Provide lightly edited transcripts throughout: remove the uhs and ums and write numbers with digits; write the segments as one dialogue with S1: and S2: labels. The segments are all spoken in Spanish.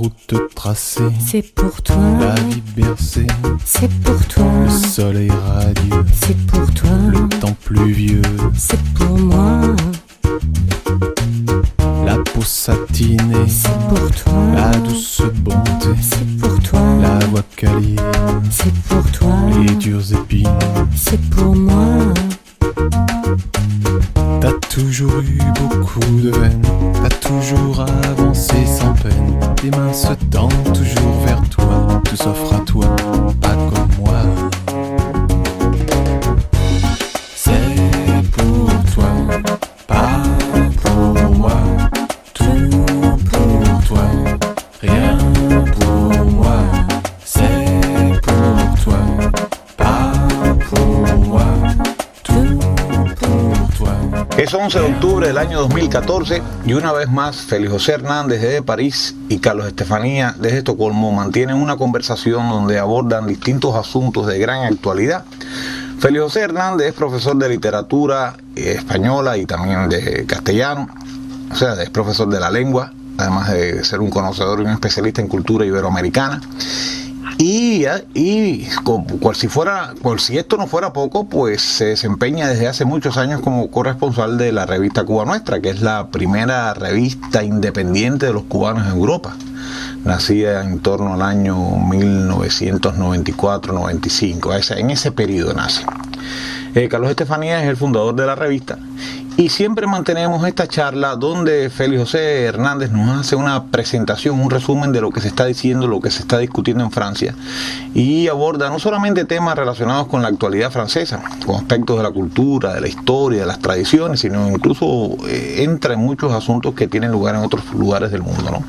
S1: route tracée,
S2: c'est pour toi.
S1: la vie bercée,
S2: C'est pour toi.
S1: le soleil radieux,
S2: C'est pour toi.
S1: le temps pluvieux,
S2: C'est pour moi.
S1: la peau satinée,
S2: C'est pour toi.
S1: la douce bonté,
S2: C'est pour toi.
S1: la voix câline,
S2: C'est pour toi.
S1: les dures épines.
S2: C'est pour moi.
S1: T'as toujours eu beaucoup de veine, t'as toujours avancé sans peine. Tes mains se tendent toujours vers toi, tout s'offre à toi, pas comme moi. C'est pour toi, pas pour moi. Tout pour toi, rien pour moi. C'est pour toi, pas pour moi. Tout pour toi.
S3: Es 11 de octubre del año 2014 y una vez más Félix José Hernández desde París y Carlos Estefanía desde Estocolmo mantienen una conversación donde abordan distintos asuntos de gran actualidad. Félix José Hernández es profesor de literatura española y también de castellano, o sea, es profesor de la lengua, además de ser un conocedor y un especialista en cultura iberoamericana. Y por si esto no fuera poco, pues se desempeña desde hace muchos años como corresponsal de la revista Cuba Nuestra, que es la primera revista independiente de los cubanos en Europa. Nacida en torno al año 1994-95, en ese periodo nace. Carlos Estefanía es el fundador de la revista. Y siempre mantenemos esta charla donde Félix José Hernández nos hace una presentación, un resumen de lo que se está diciendo, lo que se está discutiendo en Francia, y aborda no solamente temas relacionados con la actualidad francesa, con aspectos de la cultura, de la historia, de las tradiciones, sino incluso entra en muchos asuntos que tienen lugar en otros lugares del mundo, ¿no?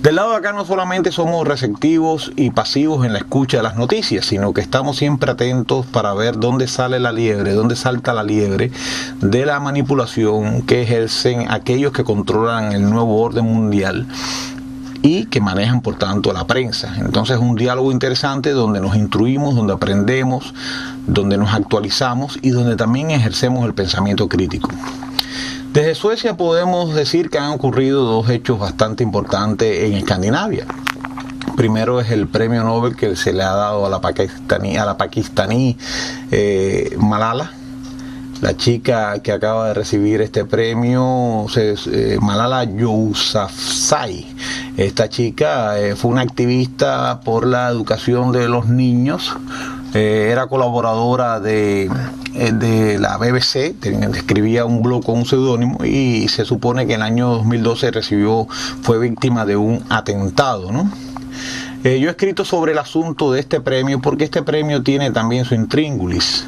S3: Del lado de acá no solamente somos receptivos y pasivos en la escucha de las noticias, sino que estamos siempre atentos para ver dónde sale la liebre, dónde salta la liebre de la manipulación que ejercen aquellos que controlan el nuevo orden mundial y que manejan por tanto la prensa. Entonces es un diálogo interesante donde nos instruimos, donde aprendemos, donde nos actualizamos y donde también ejercemos el pensamiento crítico. Desde Suecia podemos decir que han ocurrido dos hechos bastante importantes en Escandinavia. Primero es el premio Nobel que se le ha dado a la pakistaní Malala, la chica que acaba de recibir este premio, Malala Yousafzai. Esta chica fue una activista por la educación de los niños. Era colaboradora de la BBC, escribía un blog con un seudónimo y se supone que en el año 2012 fue víctima de un atentado, ¿no? Yo he escrito sobre el asunto de este premio porque este premio tiene también su intríngulis.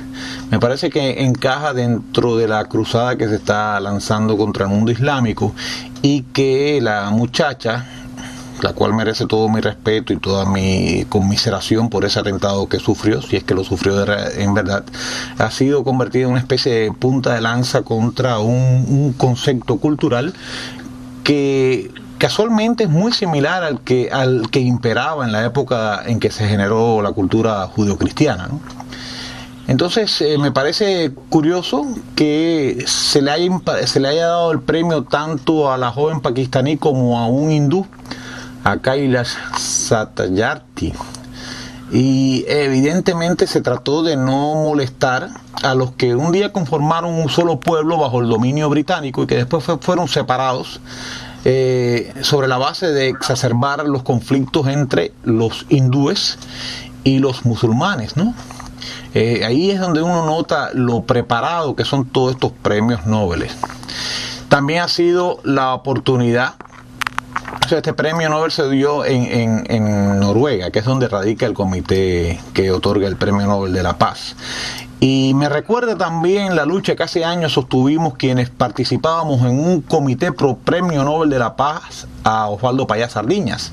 S3: Me parece que encaja dentro de la cruzada que se está lanzando contra el mundo islámico y que la muchacha, la cual merece todo mi respeto y toda mi conmiseración por ese atentado que sufrió, si es que lo sufrió en verdad, ha sido convertida en una especie de punta de lanza contra un concepto cultural que casualmente es muy similar al que imperaba en la época en que se generó la cultura judeocristiana, ¿no? Entonces me parece curioso que se le haya dado el premio tanto a la joven pakistaní como a un hindú, a Kailash Satyarthi, y evidentemente se trató de no molestar a los que un día conformaron un solo pueblo bajo el dominio británico y que después fueron separados sobre la base de exacerbar los conflictos entre los hindúes y los musulmanes, ¿no? Ahí es donde uno nota lo preparado que son todos estos premios Nobel. También ha sido la oportunidad. O sea, este premio Nobel se dio en Noruega, que es donde radica el comité que otorga el premio Nobel de la Paz. Y me recuerda también la lucha que hace años sostuvimos quienes participábamos en un comité pro premio Nobel de la Paz a Osvaldo Payá Sardiñas.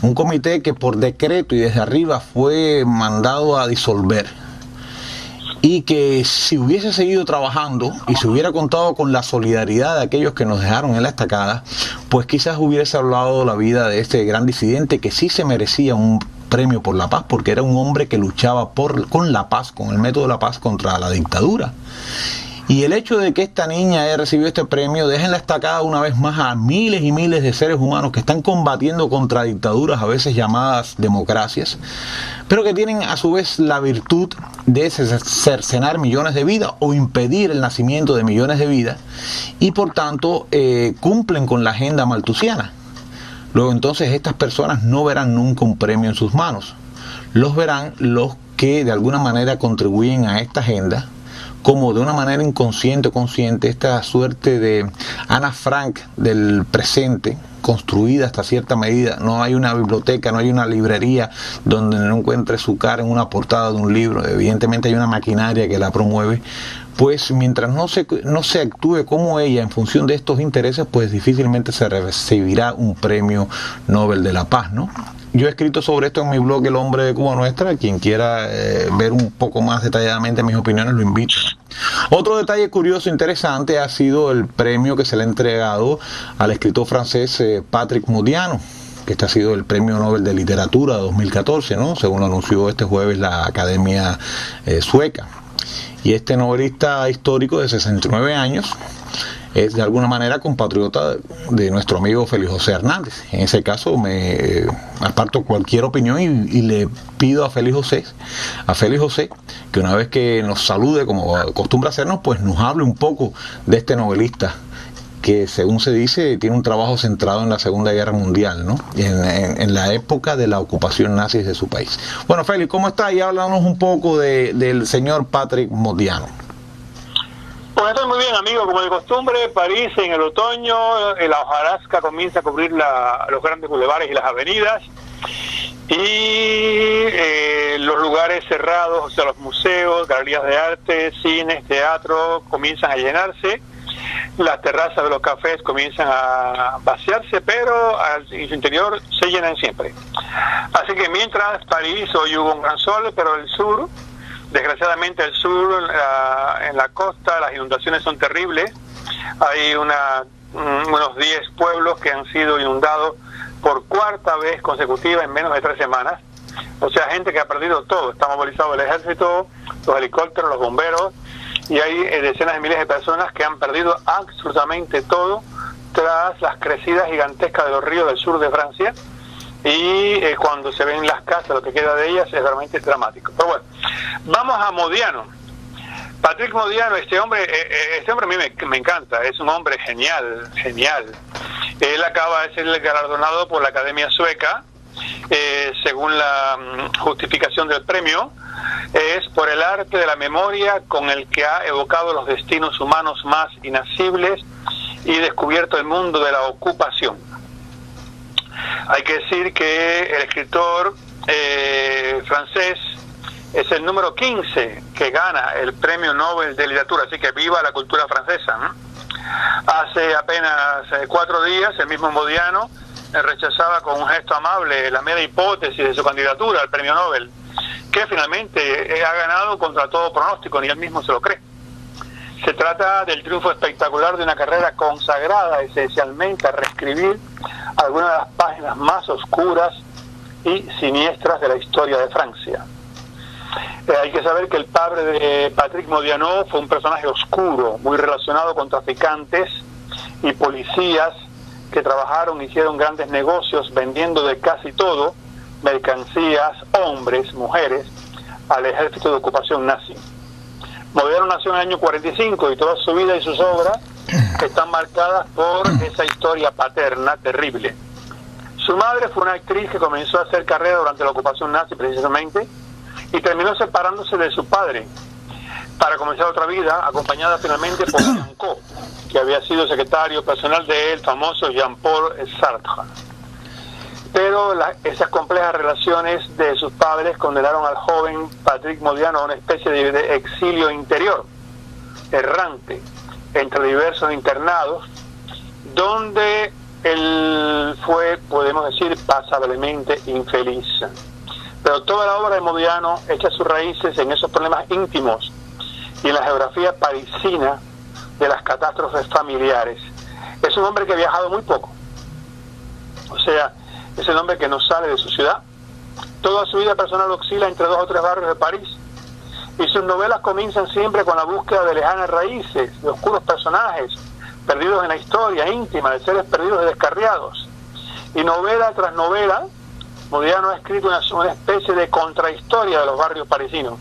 S3: Un comité que por decreto y desde arriba fue mandado a disolver. Y que si hubiese seguido trabajando y si hubiera contado con la solidaridad de aquellos que nos dejaron en la estacada, pues quizás hubiese hablado la vida de este gran disidente que sí se merecía un premio por la paz, porque era un hombre que luchaba con la paz, con el método de la paz contra la dictadura. Y el hecho de que esta niña haya recibido este premio deja en la estacada una vez más a miles y miles de seres humanos que están combatiendo contra dictaduras a veces llamadas democracias, pero que tienen a su vez la virtud de cercenar millones de vidas o impedir el nacimiento de millones de vidas, y por tanto cumplen con la agenda malthusiana. Luego entonces estas personas no verán nunca un premio en sus manos, los verán los que de alguna manera contribuyen a esta agenda, como de una manera inconsciente o consciente, esta suerte de Ana Frank del presente, construida hasta cierta medida. No hay una biblioteca, no hay una librería donde no encuentre su cara en una portada de un libro. Evidentemente hay una maquinaria que la promueve. Pues mientras no se actúe como ella en función de estos intereses, pues difícilmente se recibirá un premio Nobel de la Paz, ¿no? Yo he escrito sobre esto en mi blog El Hombre de Cuba Nuestra. Quien quiera ver un poco más detalladamente mis opiniones, lo invito. Otro detalle curioso e interesante ha sido el premio que se le ha entregado al escritor francés Patrick Modiano, que este ha sido el Premio Nobel de Literatura 2014, ¿no? Según lo anunció este jueves la Academia Sueca. Y este novelista histórico de 69 años es de alguna manera compatriota de nuestro amigo Félix José Hernández. En ese caso me aparto cualquier opinión y le pido a Félix José que una vez que nos salude, como acostumbra hacernos, pues nos hable un poco de este novelista que, según se dice, tiene un trabajo centrado en la Segunda Guerra Mundial, ¿no? En la época de la ocupación nazi de su país. Bueno, Félix, ¿cómo está? Y háblanos un poco del señor Patrick Modiano.
S4: Pues estoy muy bien, amigo. Como de costumbre, París en el otoño, la hojarasca comienza a cubrir los grandes bulevares y las avenidas, y los lugares cerrados, o sea, los museos, galerías de arte, cines, teatro, comienzan a llenarse. Las terrazas de los cafés comienzan a vaciarse, pero en su interior se llenan siempre. Así que mientras París hoy hubo un gran sol, pero el sur, desgraciadamente el sur, en la costa, las inundaciones son terribles. Hay unos 10 pueblos que han sido inundados por cuarta vez consecutiva en menos de 3 semanas. O sea, gente que ha perdido todo. Está movilizado el ejército, los helicópteros, los bomberos, y hay decenas de miles de personas que han perdido absolutamente todo tras las crecidas gigantescas de los ríos del sur de Francia. Y cuando se ven las casas, lo que queda de ellas, es realmente dramático. Pero bueno, vamos a Modiano. Patrick Modiano, este hombre a mí me encanta, es un hombre genial. Él acaba de ser galardonado por la Academia Sueca, según la justificación del premio, es por el arte de la memoria con el que ha evocado los destinos humanos más inacibles y descubierto el mundo de la ocupación. Hay que decir que el escritor francés es el número 15 que gana el Premio Nobel de Literatura, así que viva la cultura francesa, ¿no? Hace apenas 4 días el mismo Modiano rechazaba con un gesto amable la mera hipótesis de su candidatura al Premio Nobel, que finalmente ha ganado contra todo pronóstico, ni él mismo se lo cree. Se trata del triunfo espectacular de una carrera consagrada esencialmente a reescribir algunas de las páginas más oscuras y siniestras de la historia de Francia. Hay que saber que el padre de Patrick Modiano fue un personaje oscuro, muy relacionado con traficantes y policías que trabajaron e hicieron grandes negocios vendiendo de casi todo, mercancías, hombres, mujeres, al ejército de ocupación nazi. Modiano nació en el año 45 y toda su vida y sus obras están marcadas por esa historia paterna terrible. Su madre fue una actriz que comenzó a hacer carrera durante la ocupación nazi precisamente y terminó separándose de su padre para comenzar otra vida, acompañada finalmente por Jean Co, que había sido secretario personal del famoso Jean-Paul Sartre. Pero esas complejas relaciones de sus padres condenaron al joven Patrick Modiano a una especie de exilio interior, errante, entre diversos internados, donde él fue, podemos decir, pasablemente infeliz. Pero toda la obra de Modiano echa sus raíces en esos problemas íntimos y en la geografía parisina de las catástrofes familiares. Es un hombre que ha viajado muy poco. O sea, es un hombre que no sale de su ciudad. Toda su vida personal oscila entre 2 o 3 barrios de París y sus novelas comienzan siempre con la búsqueda de lejanas raíces, de oscuros personajes, perdidos en la historia íntima, de seres perdidos y descarriados. Y novela tras novela, Modiano ha escrito una especie de contrahistoria de los barrios parisinos,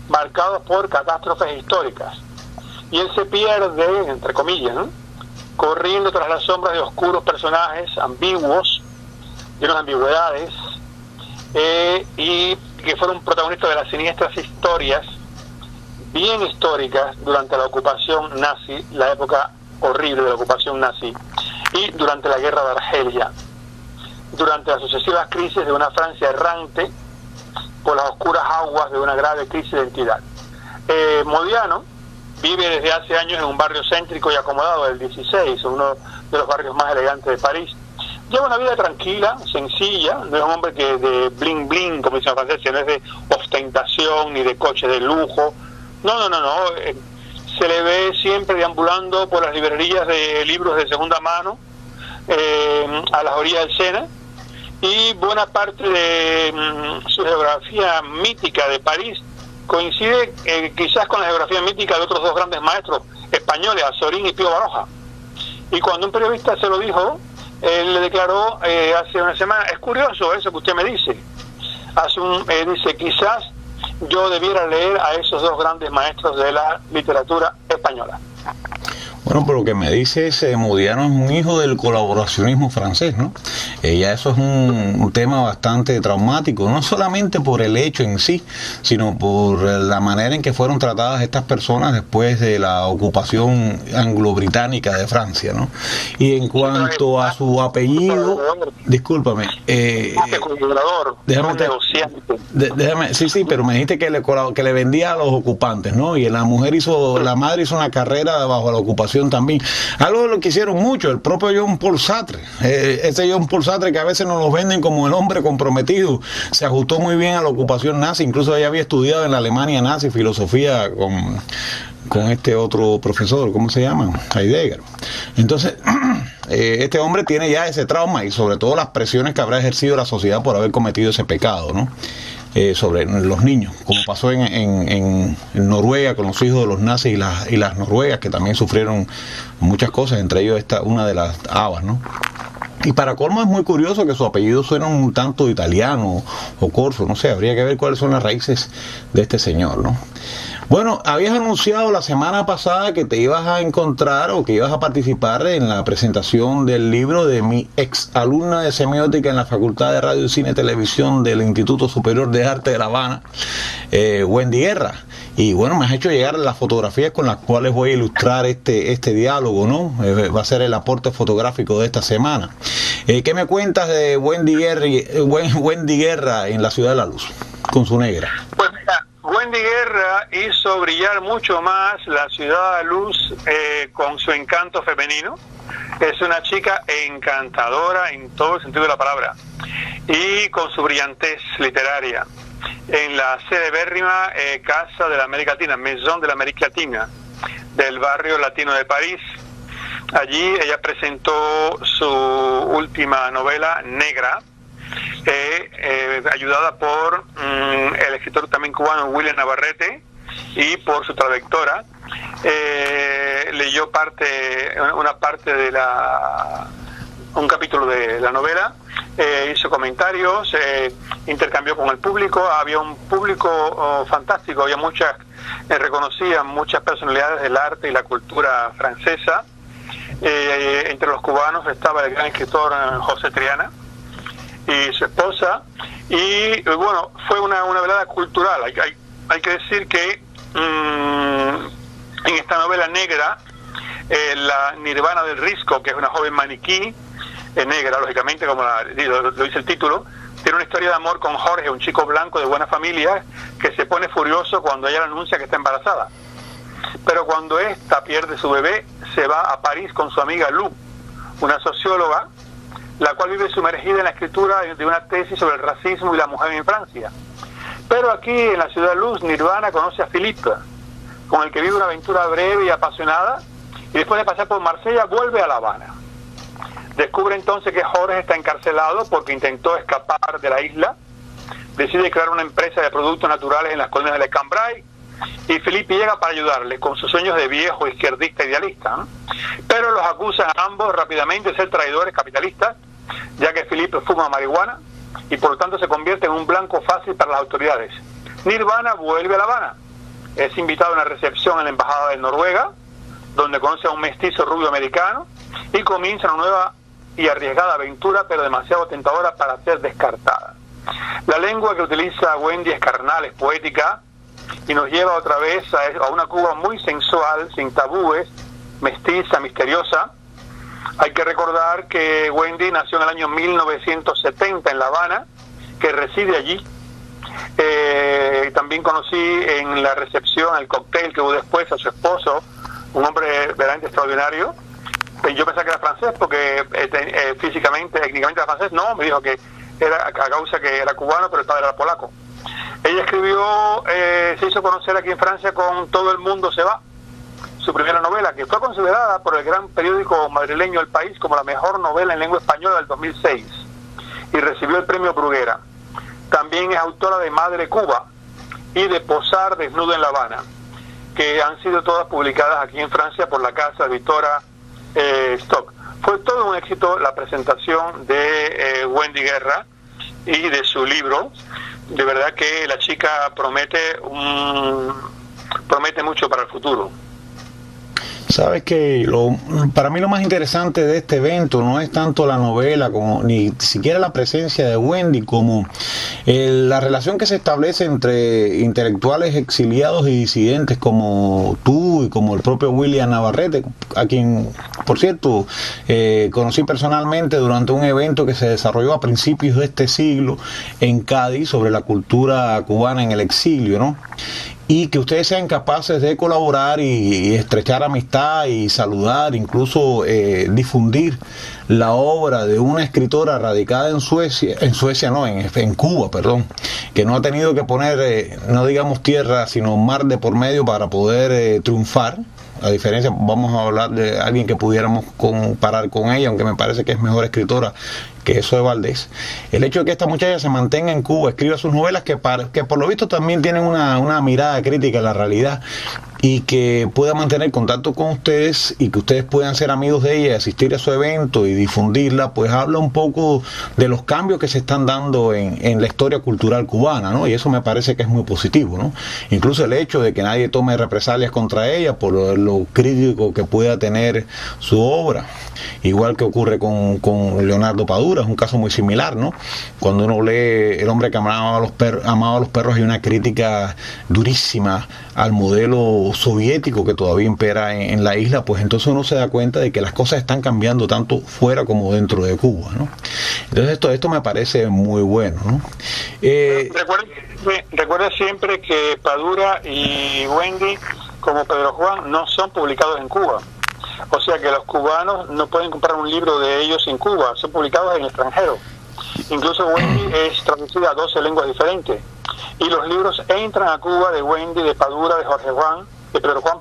S4: marcados por catástrofes históricas. Y él se pierde, entre comillas, ¿no?, corriendo tras las sombras de oscuros personajes ambiguos, llenos de ambigüedades, y que fueron protagonistas de las siniestras historias, bien históricas, durante la ocupación nazi, la época horrible de la ocupación nazi, y durante la guerra de Argelia, durante las sucesivas crisis de una Francia errante por las oscuras aguas de una grave crisis de identidad. Modiano vive desde hace años en un barrio céntrico y acomodado del 16, uno de los barrios más elegantes de París. Lleva una vida tranquila, sencilla, no es un hombre que de bling bling, como dicen los franceses, no es de ostentación ni de coche de lujo. No. Se le ve siempre deambulando por las librerías de libros de segunda mano, a las orillas del Sena, y buena parte de su geografía mítica de París coincide quizás con la geografía mítica de otros dos grandes maestros españoles, Azorín y Pío Baroja. Y cuando un periodista se lo dijo, él le declaró hace una semana: es curioso eso que usted me dice. Dice, quizás yo debiera leer a esos dos grandes maestros de la literatura española.
S3: Bueno, por lo que me dice Modiano es un hijo del colaboracionismo francés, ¿no? Ya eso es un tema bastante traumático, no solamente por el hecho en sí, sino por la manera en que fueron tratadas estas personas después de la ocupación anglo-británica de Francia, ¿no? Y en cuanto a su apellido, discúlpame, déjame, sí, pero me dijiste que le vendía a los ocupantes, ¿no? Y la madre hizo una carrera bajo la ocupación también, algo de lo que hicieron mucho el propio Jean-Paul Sartre. Ese Jean-Paul Sartre, que a veces nos lo venden como el hombre comprometido, se ajustó muy bien a la ocupación nazi, incluso ella había estudiado en la Alemania nazi filosofía con este otro profesor, ¿cómo se llama? Heidegger. Entonces este hombre tiene ya ese trauma y sobre todo las presiones que habrá ejercido la sociedad por haber cometido ese pecado, ¿no? Sobre los niños, como pasó en Noruega con los hijos de los nazis y las noruegas, que también sufrieron muchas cosas, entre ellos una de las habas, ¿no? Y para colmo es muy curioso que su apellido suena un tanto italiano o corso, no sé, habría que ver cuáles son las raíces de este señor, ¿no? Bueno, habías anunciado la semana pasada que te ibas a encontrar o que ibas a participar en la presentación del libro de mi ex alumna de semiótica en la Facultad de Radio, Cine y Televisión del Instituto Superior de Arte de La Habana, Wendy Guerra. Y bueno, me has hecho llegar las fotografías con las cuales voy a ilustrar este diálogo, ¿no? Va a ser el aporte fotográfico de esta semana. ¿Qué me cuentas de Wendy Guerra en la Ciudad de la Luz, con su negra?
S4: Pues mira, Wendy Guerra hizo brillar mucho más la Ciudad de la Luz con su encanto femenino. Es una chica encantadora en todo el sentido de la palabra y con su brillantez literaria. En la celebérrima Casa de la América Latina, Maison de la América Latina, del barrio latino de París. Allí ella presentó su última novela, Negra, ayudada por el escritor también cubano William Navarrete y por su traductora. Leyó un capítulo de la novela, hizo comentarios, intercambió con el público. Había un público fantástico, reconocían muchas personalidades del arte y la cultura francesa. Entre los cubanos estaba el gran escritor José Triana y su esposa, y bueno, fue una velada cultural. Hay que decir que en esta novela Negra, la Nirvana del Risco, que es una joven maniquí, negra, lógicamente, como lo dice el título, tiene una historia de amor con Jorge, un chico blanco de buena familia, que se pone furioso cuando ella le anuncia que está embarazada. Pero cuando ésta pierde su bebé, se va a París con su amiga Lou, una socióloga, la cual vive sumergida en la escritura de una tesis sobre el racismo y la mujer en Francia. Pero aquí, en la Ciudad de Luz, Nirvana conoce a Philippe, con el que vive una aventura breve y apasionada, y después de pasar por Marsella, vuelve a La Habana. Descubre entonces que Jorge está encarcelado porque intentó escapar de la isla. Decide crear una empresa de productos naturales en las colinas de Le Cambrai, y Felipe llega para ayudarle con sus sueños de viejo izquierdista idealista, ¿no? Pero los acusan a ambos rápidamente de ser traidores capitalistas, ya que Felipe fuma marihuana y por lo tanto se convierte en un blanco fácil para las autoridades. Nirvana vuelve a La Habana, es invitado a una recepción en la embajada de Noruega, donde conoce a un mestizo rubio americano y comienza una nueva y arriesgada aventura, pero demasiado tentadora para ser descartada. La lengua que utiliza Wendy es carnal, es poética, y nos lleva otra vez a una Cuba muy sensual, sin tabúes, mestiza, misteriosa. Hay que recordar que Wendy nació en el año 1970 en La Habana, que reside allí. También conocí en la recepción, el cóctel que hubo después, a su esposo, un hombre verdaderamente extraordinario. Yo pensaba que era francés porque físicamente, técnicamente era francés. No, me dijo que era a causa que era cubano, pero el padre era polaco. Ella escribió, se hizo conocer aquí en Francia con Todo el mundo se va, su primera novela, que fue considerada por el gran periódico madrileño El País como la mejor novela en lengua española del 2006, y recibió el premio Bruguera. También es autora de Madre Cuba y de Posar desnudo en La Habana, que han sido todas publicadas aquí en Francia por la casa editora Stock. Fue todo un éxito la presentación de Wendy Guerra y de su libro. De verdad que la chica promete mucho para el futuro.
S3: Sabes que para mí lo más interesante de este evento no es tanto la novela, como ni siquiera la presencia de Wendy, como la relación que se establece entre intelectuales exiliados y disidentes como tú y como el propio William Navarrete, a quien, por cierto, conocí personalmente durante un evento que se desarrolló a principios de este siglo en Cádiz sobre la cultura cubana en el exilio, ¿no? Y que ustedes sean capaces de colaborar y estrechar amistad y saludar, incluso difundir la obra de una escritora radicada en Cuba, perdón, que no ha tenido que poner, no digamos tierra, sino mar de por medio para poder triunfar. A diferencia, vamos a hablar de alguien que pudiéramos comparar con ella, aunque me parece que es mejor escritora que eso de Valdés. El hecho de que esta muchacha se mantenga en Cuba, escriba sus novelas, que por lo visto también tienen una mirada crítica a la realidad, y que pueda mantener contacto con ustedes y que ustedes puedan ser amigos de ella, asistir a su evento y difundirla, pues habla un poco de los cambios que se están dando en la historia cultural cubana, ¿no? Y eso me parece que es muy positivo, ¿no? Incluso el hecho de que nadie tome represalias contra ella por lo crítico que pueda tener su obra, igual que ocurre con Leonardo Padura, es un caso muy similar, ¿no? Cuando uno lee El hombre que amaba a los perros, hay una crítica durísima al modelo soviético que todavía impera en la isla, pues entonces uno se da cuenta de que las cosas están cambiando tanto fuera como dentro de Cuba, ¿no? Entonces esto me parece muy bueno, ¿no?
S4: Recuerda siempre que Padura y Wendy, como Pedro Juan, no son publicados en Cuba. O sea que los cubanos no pueden comprar un libro de ellos en Cuba, son publicados en el extranjero. Incluso Wendy es traducida a 12 lenguas diferentes. Y los libros entran a Cuba de Wendy, de Padura, de Pedro Juan,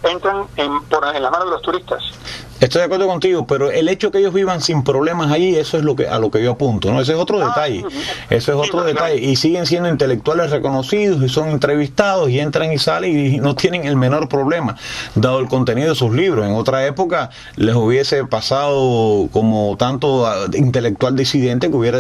S4: entran en las manos de los turistas.
S3: Estoy de acuerdo contigo, pero el hecho que ellos vivan sin problemas allí, eso es a lo que yo apunto, ¿no? Ese es otro detalle. Eso es otro detalle. Y siguen siendo intelectuales reconocidos y son entrevistados y entran y salen y no tienen el menor problema, dado el contenido de sus libros. En otra época les hubiese pasado como tanto intelectual disidente que hubiera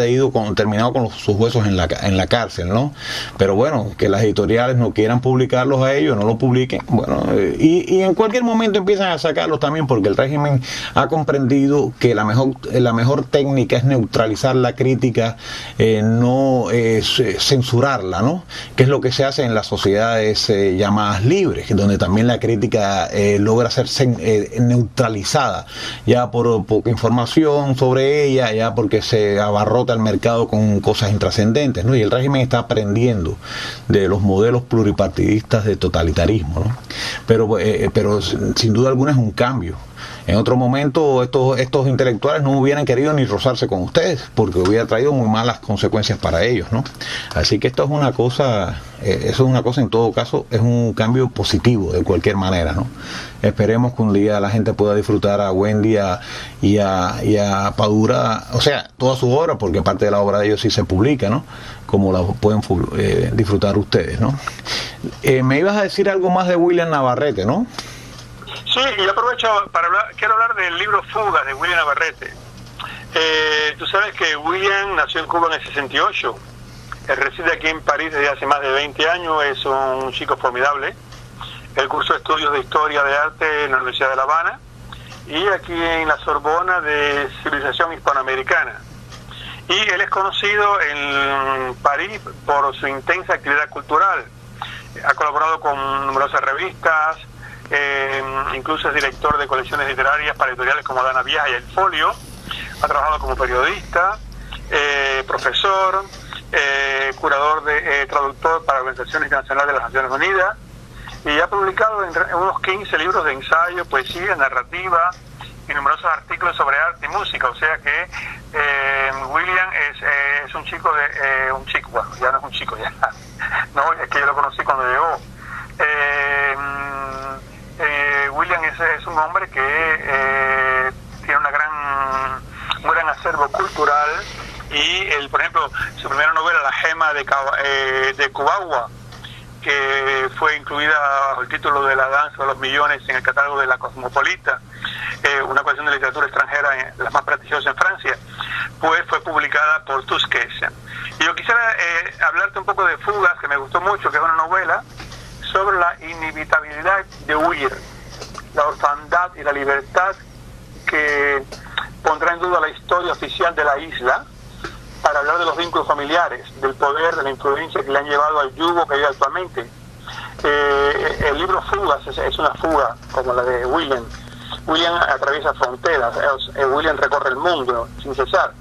S3: terminado con sus huesos en la cárcel, ¿no? Pero bueno, que las editoriales no quieran publicarlos a ellos, no lo publiquen. Bueno, y en cualquier momento empiezan a sacarlos también, porque el régimen ha comprendido que la mejor técnica es neutralizar la crítica, no censurarla, ¿no? Que es lo que se hace en las sociedades llamadas libres, donde también la crítica logra ser neutralizada, ya por poca información sobre ella, ya porque se abarrota el mercado con cosas intrascendentes, ¿no? Y el régimen está aprendiendo de los modelos pluripartidistas de totalitarismo, ¿no? Pero sin duda alguna es un cambio En otro momento estos intelectuales no hubieran querido ni rozarse con ustedes, porque hubiera traído muy malas consecuencias para ellos, ¿no? Así que esto es una cosa, eso es una cosa, en todo caso, es un cambio positivo de cualquier manera, ¿no? Esperemos que un día la gente pueda disfrutar a Wendy y a Padura, o sea, toda su obra, porque parte de la obra de ellos sí se publica, ¿no? Como la pueden disfrutar ustedes, ¿no? Me ibas a decir algo más de William Navarrete, ¿no?
S4: Sí, y aprovecho para quiero hablar del libro Fugas de William Navarrete. Tú sabes que William nació en Cuba en el 68, reside aquí en París desde hace más de 20 años, es un chico formidable. Él cursó estudios de Historia de Arte en la Universidad de La Habana y aquí en la Sorbona de Civilización Hispanoamericana. Y él es conocido en París por su intensa actividad cultural. Ha colaborado con numerosas revistas, incluso es director de colecciones literarias para editoriales como Dana Vieja y El Folio. Ha trabajado como periodista, profesor, curador traductor para organizaciones internacionales de las Naciones Unidas, y ha publicado en unos 15 libros de ensayo, poesía, narrativa y numerosos artículos sobre arte y música. O sea que William es un chico bueno, ya no es un chico ya, no, es que yo lo conocí cuando llegó. William es un hombre que tiene un gran acervo cultural, y por ejemplo, su primera novela, La Gema de Cubagua, que fue incluida bajo el título de La Danza de los Millones en el catálogo de La Cosmopolita, una colección de literatura extranjera de las más prestigiosas en Francia, pues fue publicada por Tusquets. Y yo quisiera hablarte un poco de Fugas, que me gustó mucho, que es una novela sobre la inevitabilidad de huir, la orfandad y la libertad que pondrá en duda la historia oficial de la isla, para hablar de los vínculos familiares, del poder, de la influencia que le han llevado al yugo que hay actualmente. El libro Fugas es una fuga como la de William. William atraviesa fronteras, William recorre el mundo sin cesar.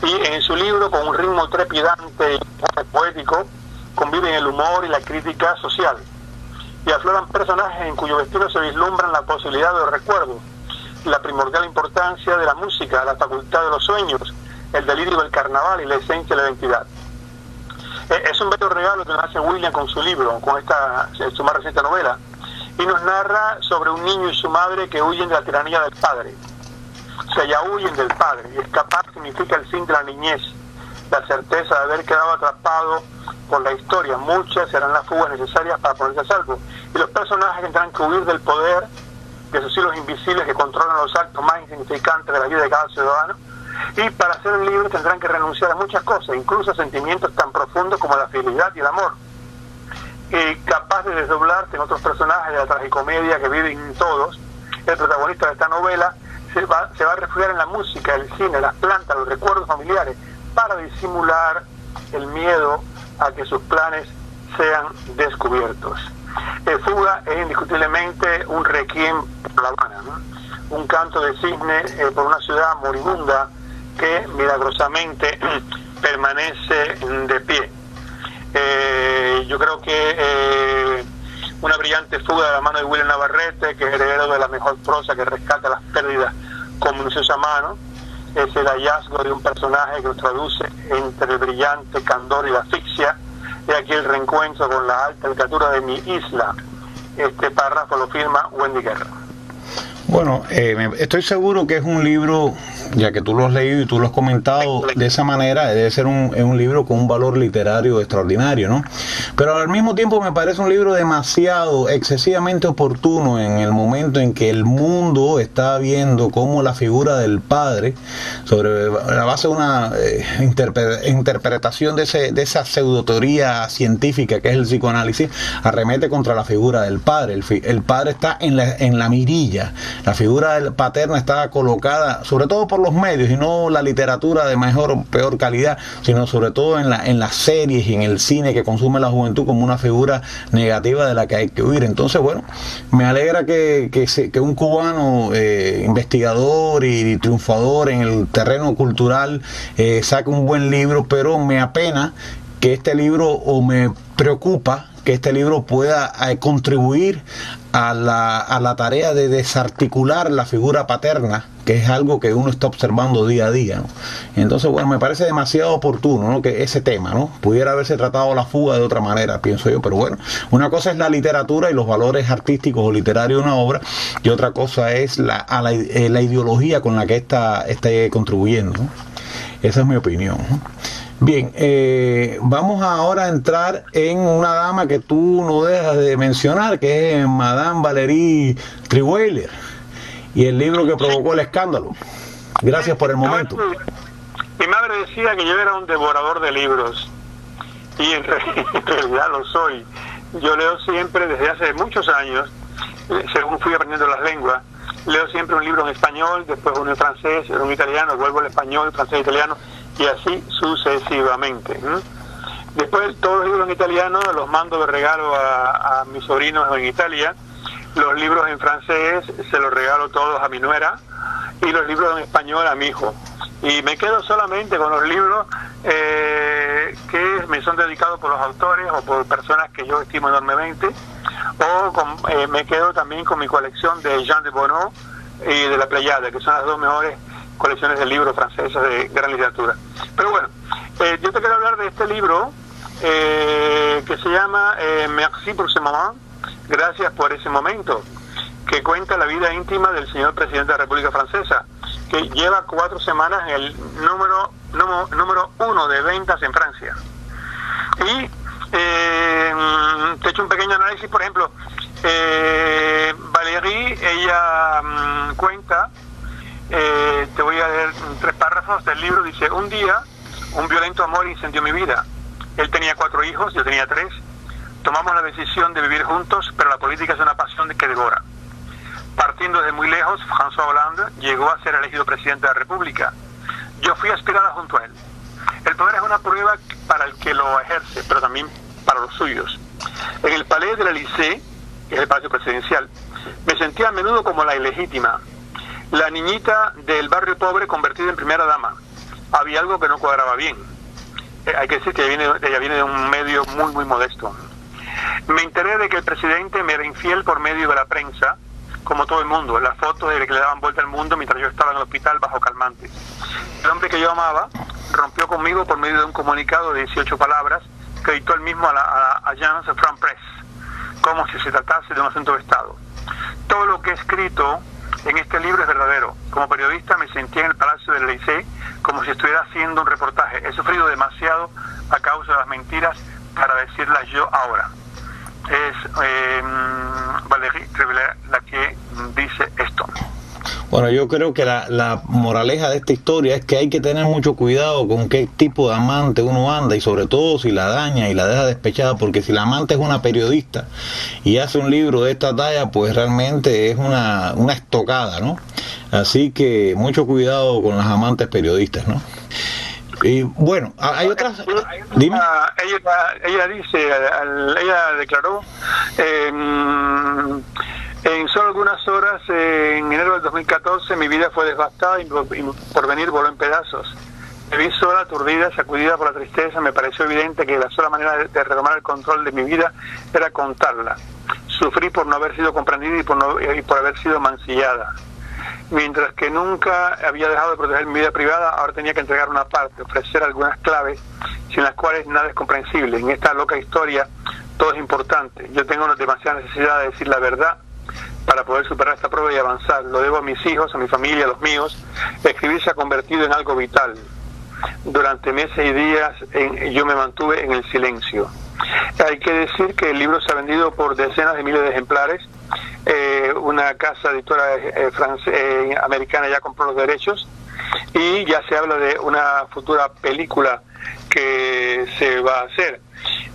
S4: Y en su libro, con un ritmo trepidante y poético, conviven el humor y la crítica social. Y afloran personajes en cuyo destino se vislumbran la posibilidad de los recuerdos, la primordial importancia de la música, la facultad de los sueños, el delirio del carnaval y la esencia de la identidad. Es un bello regalo que nos hace William con su libro, con su más reciente novela, y nos narra sobre un niño y su madre que huyen de la tiranía del padre. O sea, ya huyen del padre, y escapar significa el fin de la niñez, la certeza de haber quedado atrapado por la historia. Muchas serán las fugas necesarias para ponerse a salvo, y los personajes tendrán que huir del poder de esos hilos invisibles que controlan los actos más insignificantes de la vida de cada ciudadano. Y para ser libres tendrán que renunciar a muchas cosas, incluso a sentimientos tan profundos como la fidelidad y el amor. Y capaz de desdoblarse en otros personajes de la tragicomedia que viven todos, el protagonista de esta novela se va a refugiar en la música, el cine, las plantas, los recuerdos familiares, para disimular el miedo a que sus planes sean descubiertos. Fuga es indiscutiblemente un requiem por La Habana, ¿no? Un canto de cisne por una ciudad moribunda que milagrosamente permanece de pie. Yo creo que una brillante fuga de la mano de William Navarrete, que es heredero de la mejor prosa que rescata las pérdidas con minuciosa mano, es el hallazgo de un personaje que nos traduce entre el brillante candor y la asfixia. Y aquí el reencuentro con la alta altura de mi isla. Este párrafo lo firma Wendy Guerra.
S3: Bueno, estoy seguro que es un libro, ya que tú lo has leído y tú lo has comentado de esa manera, debe ser un libro con un valor literario extraordinario, ¿no? Pero al mismo tiempo me parece un libro excesivamente oportuno en el momento en que el mundo está viendo cómo la figura del padre, sobre la base de una interpretación de esa pseudoteoría científica que es el psicoanálisis, arremete contra la figura del padre. El padre está en la mirilla. La figura paterna está colocada, sobre todo por los medios, y no la literatura de mejor o peor calidad, sino sobre todo en las series y en el cine que consume la juventud, como una figura negativa de la que hay que huir. Entonces, bueno, me alegra que un cubano investigador y triunfador en el terreno cultural saque un buen libro, pero me apena que este libro, o me preocupa que este libro pueda contribuir a la tarea de desarticular la figura paterna, que es algo que uno está observando día a día, ¿no? Entonces, bueno, me parece demasiado oportuno, ¿no?, que ese tema, ¿no?, pudiera haberse tratado la fuga de otra manera, pienso yo. Pero bueno, una cosa es la literatura y los valores artísticos o literarios de una obra, y otra cosa es la ideología con la que esté contribuyendo, ¿no? Esa es mi opinión, ¿no? Bien, vamos ahora a entrar en una dama que tú no dejas de mencionar, que es Madame Valérie Trierweiler, y el libro que provocó el escándalo. Gracias por el momento.
S4: Mi madre decía que yo era un devorador de libros, y en realidad lo soy. Yo leo siempre, desde hace muchos años, según fui aprendiendo las lenguas, leo siempre un libro en español, después uno en francés, uno en italiano, vuelvo al español, francés, italiano, y así sucesivamente. Después todos los libros en italiano los mando de regalo a mis sobrinos en Italia. Los libros en francés se los regalo todos a mi nuera, y los libros en español a mi hijo. Y me quedo solamente con los libros que me son dedicados por los autores o por personas que yo estimo enormemente, o me quedo también con mi colección de Jean de Bonnot y de la Pléiade, que son las dos mejores colecciones de libros franceses de gran literatura. Pero bueno, yo te quiero hablar de este libro que se llama Merci pour ce moment, gracias por ese momento, que cuenta la vida íntima del señor presidente de la República Francesa, que lleva 4 semanas en el número 1 de ventas en Francia. Y te he hecho un pequeño análisis. Por ejemplo, Valérie, ella cuenta, te voy a leer 3 párrafos del libro. Dice: un día, un violento amor incendió mi vida. Él tenía 4 hijos, yo tenía 3. Tomamos la decisión de vivir juntos, pero la política es una pasión que devora. Partiendo desde muy lejos, François Hollande llegó a ser elegido presidente de la República. Yo fui aspirada junto a él. El poder es una prueba para el que lo ejerce, pero también para los suyos. En el Palais de l'Élysée, que es el palacio presidencial, me sentía a menudo como la ilegítima, la niñita del barrio pobre convertida en primera dama. Había algo que no cuadraba bien. Hay que decir que ella viene de un medio muy, muy modesto. Me enteré de que el presidente me era infiel por medio de la prensa, como todo el mundo. Las fotos de que le daban vuelta al mundo mientras yo estaba en el hospital bajo calmantes. El hombre que yo amaba rompió conmigo por medio de un comunicado de 18 palabras que dictó él mismo a la Agence France-Presse, como si se tratase de un asunto de Estado. Todo lo que he escrito en este libro es verdadero. Como periodista me sentí en el Palacio del Élysée como si estuviera haciendo un reportaje. He sufrido demasiado a causa de las mentiras para decirlas yo ahora. Es Valérie Trierweiler la que dice esto.
S3: Bueno, yo creo que la moraleja de esta historia es que hay que tener mucho cuidado con qué tipo de amante uno anda, y sobre todo si la daña y la deja despechada, porque si la amante es una periodista y hace un libro de esta talla, pues realmente es una estocada, ¿no? Así que mucho cuidado con las amantes periodistas, ¿no? Y bueno, hay otras. Dime.
S4: Ella dice, ella declaró en solo algunas horas, en enero del 2014, mi vida fue devastada y mi porvenir voló en pedazos. Me vi sola, aturdida, sacudida por la tristeza. Me pareció evidente que la sola manera de retomar el control de mi vida era contarla. Sufrí por no haber sido comprendida y por haber sido mancillada. Mientras que nunca había dejado de proteger mi vida privada, ahora tenía que entregar una parte, ofrecer algunas claves sin las cuales nada es comprensible. En esta loca historia todo es importante. Yo tengo demasiada necesidad de decir la verdad para poder superar esta prueba y avanzar. Lo debo a mis hijos, a mi familia, a los míos. Escribir se ha convertido en algo vital. Durante meses y días yo me mantuve en el silencio. Hay que decir que el libro se ha vendido por decenas de miles de ejemplares. Una casa editora americana ya compró los derechos y ya se habla de una futura película que se va a hacer.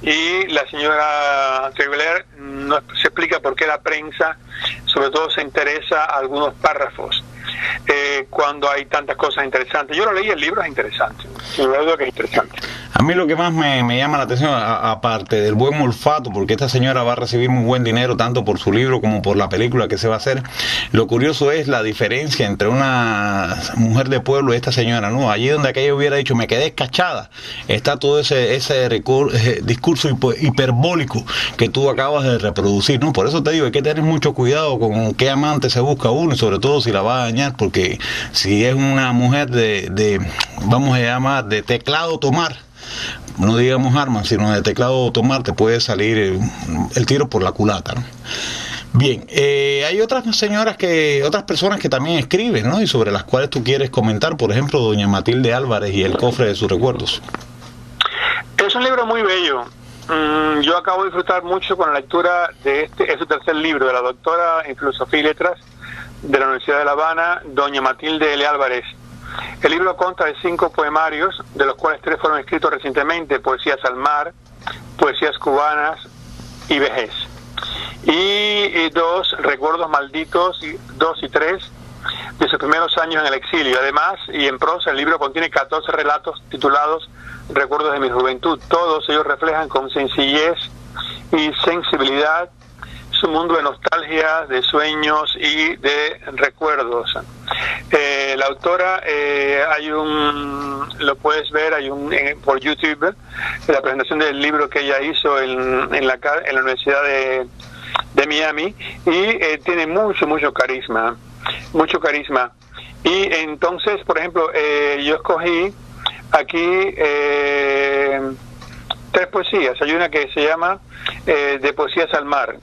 S4: Y la señora Trierweiler no se explica por qué la prensa sobre todo se interesa a algunos párrafos cuando hay tantas cosas interesantes. Yo lo leí, el libro es interesante, sin duda que es interesante.
S3: A mí lo que más me llama la atención, aparte del buen olfato, porque esta señora va a recibir muy buen dinero tanto por su libro como por la película que se va a hacer, lo curioso es la diferencia entre una mujer de pueblo y esta señora, ¿no? Allí donde aquella hubiera dicho, me quedé escachada, está todo ese discurso hiperbólico que tú acabas de reproducir, ¿no? Por eso te digo, hay que tener mucho cuidado con qué amante se busca uno, y sobre todo si la va a dañar, porque si es una mujer vamos a llamar, de teclado tomar, no digamos armas, sino de teclado tomar, te puede salir el tiro por la culata, ¿no? Bien, hay otras personas que también escriben, ¿no? Y sobre las cuales tú quieres comentar, por ejemplo, doña Matilde Álvarez y el cofre de sus recuerdos.
S4: Es un libro muy bello. Yo acabo de disfrutar mucho con la lectura de es su tercer libro, de la doctora en Filosofía y Letras de la Universidad de La Habana, doña Matilde L. Álvarez. El libro consta de 5 poemarios, de los cuales 3 fueron escritos recientemente: Poesías al mar, Poesías cubanas y Vejez. Y 2 Recuerdos malditos, 2 y 3 de sus primeros años en el exilio. Además, y en prosa, el libro contiene 14 relatos titulados Recuerdos de mi juventud. Todos ellos reflejan con sencillez y sensibilidad su mundo de nostalgia, de sueños y de recuerdos. La autora, lo puedes ver, por YouTube, la presentación del libro que ella hizo en la Universidad de Miami, y tiene mucho carisma, y entonces, por ejemplo, yo escogí aquí 3 poesías. Hay una que se llama de Poesías al mar,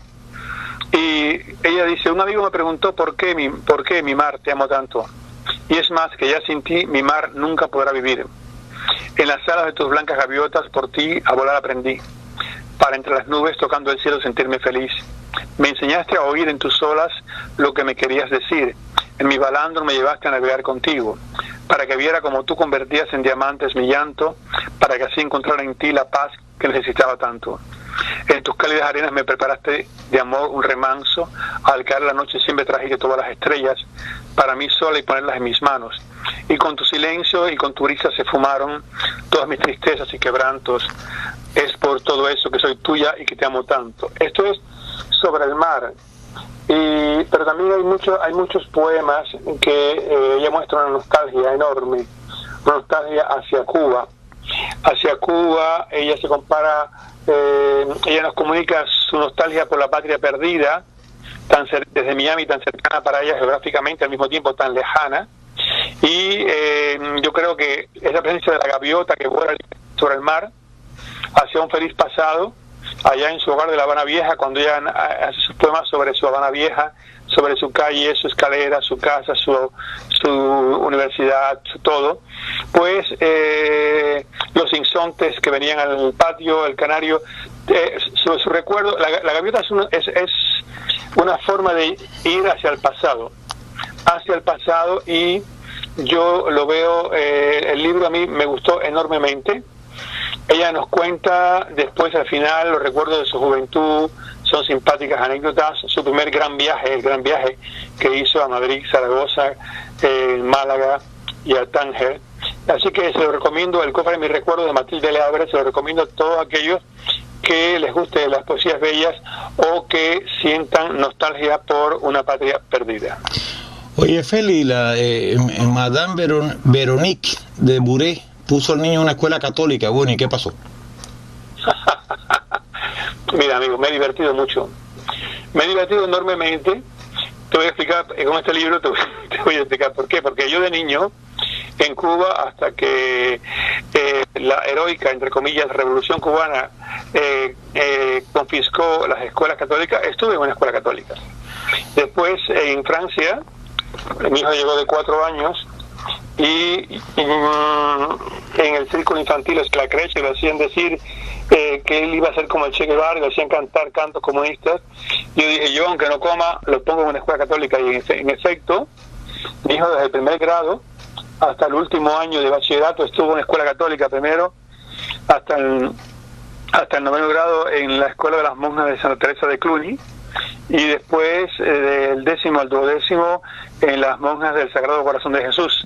S4: y ella dice: un amigo me preguntó por qué mi mar te amo tanto, y es más que ya sin ti mi mar nunca podrá vivir. En las alas de tus blancas gaviotas por ti a volar aprendí, para entre las nubes tocando el cielo sentirme feliz. Me enseñaste a oír en tus olas lo que me querías decir, en mi balandro me llevaste a navegar contigo, para que viera como tú convertías en diamantes mi llanto, para que así encontrara en ti la paz que necesitaba tanto. En tus cálidas arenas me preparaste de amor un remanso, al caer la noche siempre trajiste todas las estrellas para mí sola y ponerlas en mis manos, y con tu silencio y con tu brisa se fumaron todas mis tristezas y quebrantos. Es por todo eso que soy tuya y que te amo tanto. Esto es sobre el mar, pero también hay muchos poemas que ella muestra una nostalgia enorme, una nostalgia hacia Cuba. Hacia Cuba ella se compara, ella nos comunica su nostalgia por la patria perdida, desde Miami, tan cercana para ella geográficamente, al mismo tiempo tan lejana, y yo creo que esa presencia de la gaviota que vuela sobre el mar hacia un feliz pasado, allá en su hogar de La Habana Vieja, cuando ella hace sus poemas sobre su Habana Vieja, sobre su calle, su escalera, su casa, su universidad, su todo, pues los insontes que venían al patio, el canario, su recuerdo. La gaviota es una forma de ir hacia el pasado, y yo lo veo, el libro a mí me gustó enormemente. Ella nos cuenta después, al final, los recuerdos de su juventud, son simpáticas anécdotas, su primer gran viaje, el gran viaje que hizo a Madrid, Zaragoza, Málaga y a Tánger. Así que se lo recomiendo, el cofre de mis recuerdos de Matilde L. Álvarez, se lo recomiendo a todos aquellos que les guste las poesías bellas o que sientan nostalgia por una patria perdida.
S3: Oye, Feli, Madame Veronique de Buré puso al niño en una escuela católica. Bueno, ¿y qué pasó?
S4: Mira, amigo, me he divertido mucho. Me he divertido enormemente. Te voy a explicar, con este libro te voy a explicar por qué. Porque yo de niño, en Cuba, hasta que la heroica, entre comillas, revolución cubana confiscó las escuelas católicas, estuve en una escuela católica. Después, en Francia, mi hijo llegó de 4 años, y en el círculo infantil, es la creche, le hacían decir que él iba a ser como el Che Guevara, le hacían cantar cantos comunistas. Yo dije, yo aunque no coma, lo pongo en una escuela católica, y en efecto, mi hijo desde el primer grado hasta el último año de bachillerato estuvo en una escuela católica, primero hasta el 9º grado en la escuela de las monjas de Santa Teresa de Cluny, y después del 10º al 12º en las monjas del Sagrado Corazón de Jesús.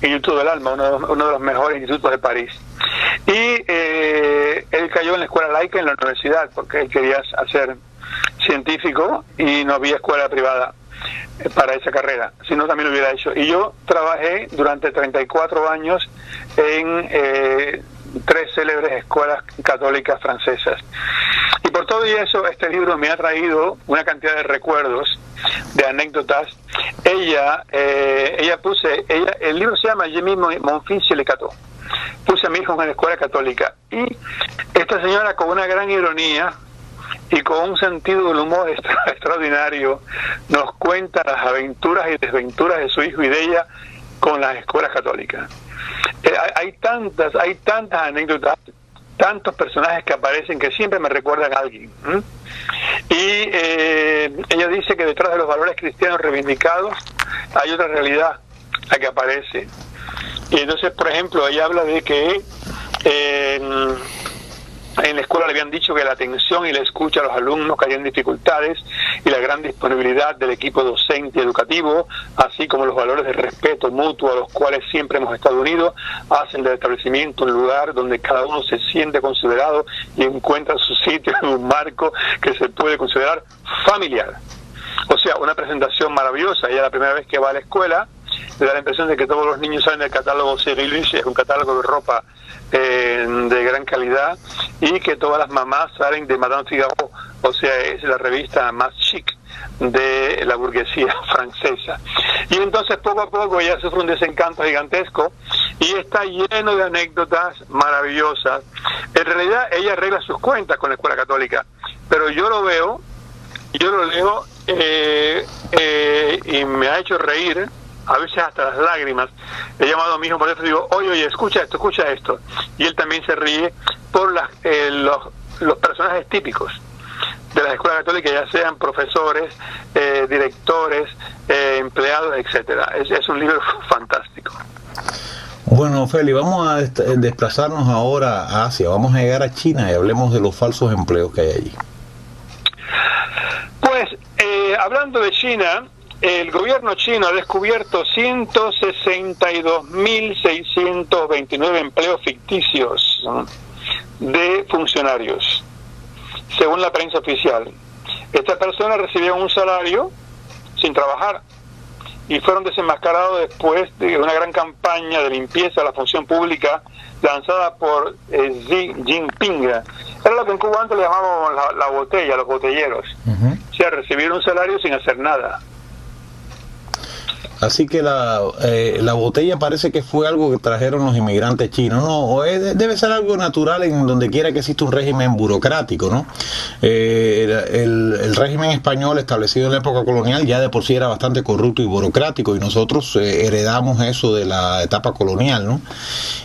S4: Instituto del Alma, uno de los mejores institutos de París. Y él cayó en la escuela laica en la universidad, porque él quería ser científico y no había escuela privada para esa carrera, si no también lo hubiera hecho. Y yo trabajé durante 34 años en 3 célebres escuelas católicas francesas. Y por todo eso, este libro me ha traído una cantidad de recuerdos, de anécdotas. El libro se llama Je mis mon fils chez les cathos. Puse a mi hijo en la escuela católica. Y esta señora, con una gran ironía y con un sentido del humor extraordinario, nos cuenta las aventuras y desventuras de su hijo y de ella con las escuelas católicas. Hay tantas anécdotas, tantos personajes que aparecen que siempre me recuerdan a alguien. Y ella dice que detrás de los valores cristianos reivindicados hay otra realidad, la que aparece. Y entonces, por ejemplo, ella habla de que en la escuela le habían dicho que la atención y la escucha a los alumnos caían en dificultades, y la gran disponibilidad del equipo docente y educativo, así como los valores de respeto mutuo a los cuales siempre hemos estado unidos, hacen del establecimiento un lugar donde cada uno se siente considerado y encuentra su sitio en un marco que se puede considerar familiar. O sea, una presentación maravillosa. Ella, la primera vez que va a la escuela, le da la impresión de que todos los niños salen del catálogo Cyril Luis, es un catálogo de ropa de gran calidad, y que todas las mamás salen de Madame Figaro, o sea, es la revista más chic de la burguesía francesa. Y entonces poco a poco ella sufre un desencanto gigantesco y está lleno de anécdotas maravillosas. En realidad ella arregla sus cuentas con la escuela católica, pero yo lo leo y me ha hecho reír, a veces hasta las lágrimas. He llamado a mi hijo por eso y digo, oye, escucha esto. Y él también se ríe por los personajes típicos de las escuelas católicas, ya sean profesores, directores, empleados, etcétera. Es un libro fantástico.
S3: Bueno, Feli, vamos a desplazarnos ahora a Asia, vamos a llegar a China y hablemos de los falsos empleos que hay allí.
S4: Pues, hablando de China, el gobierno chino ha descubierto 162.629 empleos ficticios de funcionarios, según la prensa oficial. Estas personas recibieron un salario sin trabajar y fueron desenmascarados después de una gran campaña de limpieza de la función pública lanzada por Xi Jinping. Era lo que en Cuba antes le llamábamos la botella, los botelleros. O sea, recibir un salario sin hacer nada.
S3: Así que la botella parece que fue algo que trajeron los inmigrantes chinos, ¿no? O debe ser algo natural en donde quiera que exista un régimen burocrático, ¿no? El régimen español establecido en la época colonial ya de por sí era bastante corrupto y burocrático, y nosotros heredamos eso de la etapa colonial, ¿no?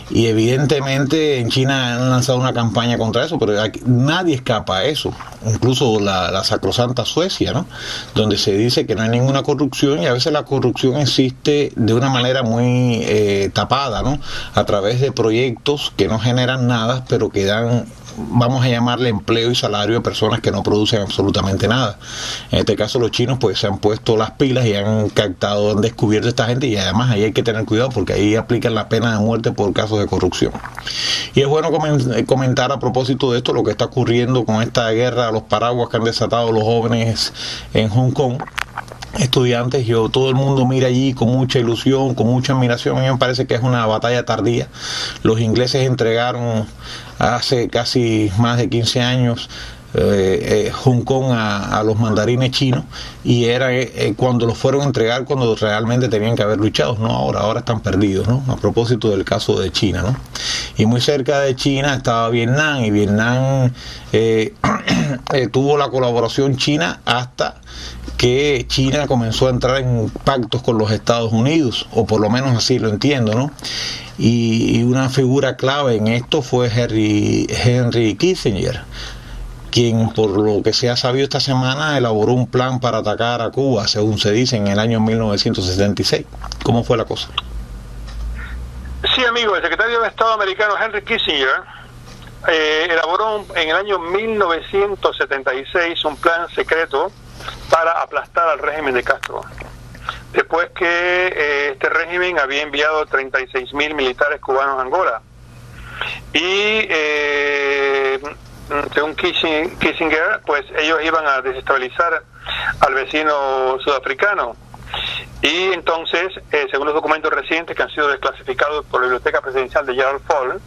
S3: Y evidentemente en China han lanzado una campaña contra eso, pero nadie escapa a eso, incluso la sacrosanta Suecia, ¿no? Donde se dice que no hay ninguna corrupción, y a veces la corrupción existe de una manera muy tapada, ¿no? A través de proyectos que no generan nada, pero que dan, vamos a llamarle, empleo y salario a personas que no producen absolutamente nada. En este caso los chinos pues se han puesto las pilas y han descubierto a esta gente, y además ahí hay que tener cuidado porque ahí aplican la pena de muerte por casos de corrupción. Y es bueno comentar a propósito de esto lo que está ocurriendo con esta guerra a los paraguas que han desatado los jóvenes en Hong Kong. Estudiantes, todo el mundo mira allí con mucha ilusión, con mucha admiración. A mí me parece que es una batalla tardía. Los ingleses entregaron hace casi más de 15 años Hong Kong a los mandarines chinos, y era cuando los fueron a entregar cuando realmente tenían que haber luchado, no ahora están perdidos, ¿no? A propósito del caso de China, ¿no? Y muy cerca de China estaba Vietnam, y Vietnam tuvo la colaboración china hasta que China comenzó a entrar en pactos con los Estados Unidos, o por lo menos así lo entiendo, ¿no? Y una figura clave en esto fue Henry Kissinger, quien, por lo que se ha sabido esta semana, elaboró un plan para atacar a Cuba, según se dice, en el año 1976. ¿Cómo fue la cosa?
S4: Sí, amigo, el secretario de Estado americano Henry Kissinger elaboró en el año 1976 un plan secreto para aplastar al régimen de Castro. Después que este régimen régimen había enviado 36.000 militares cubanos a Angola. Y según Kissinger, pues ellos iban a desestabilizar al vecino sudafricano. Y entonces, según los documentos recientes que han sido desclasificados por la Biblioteca Presidencial de Gerald Ford,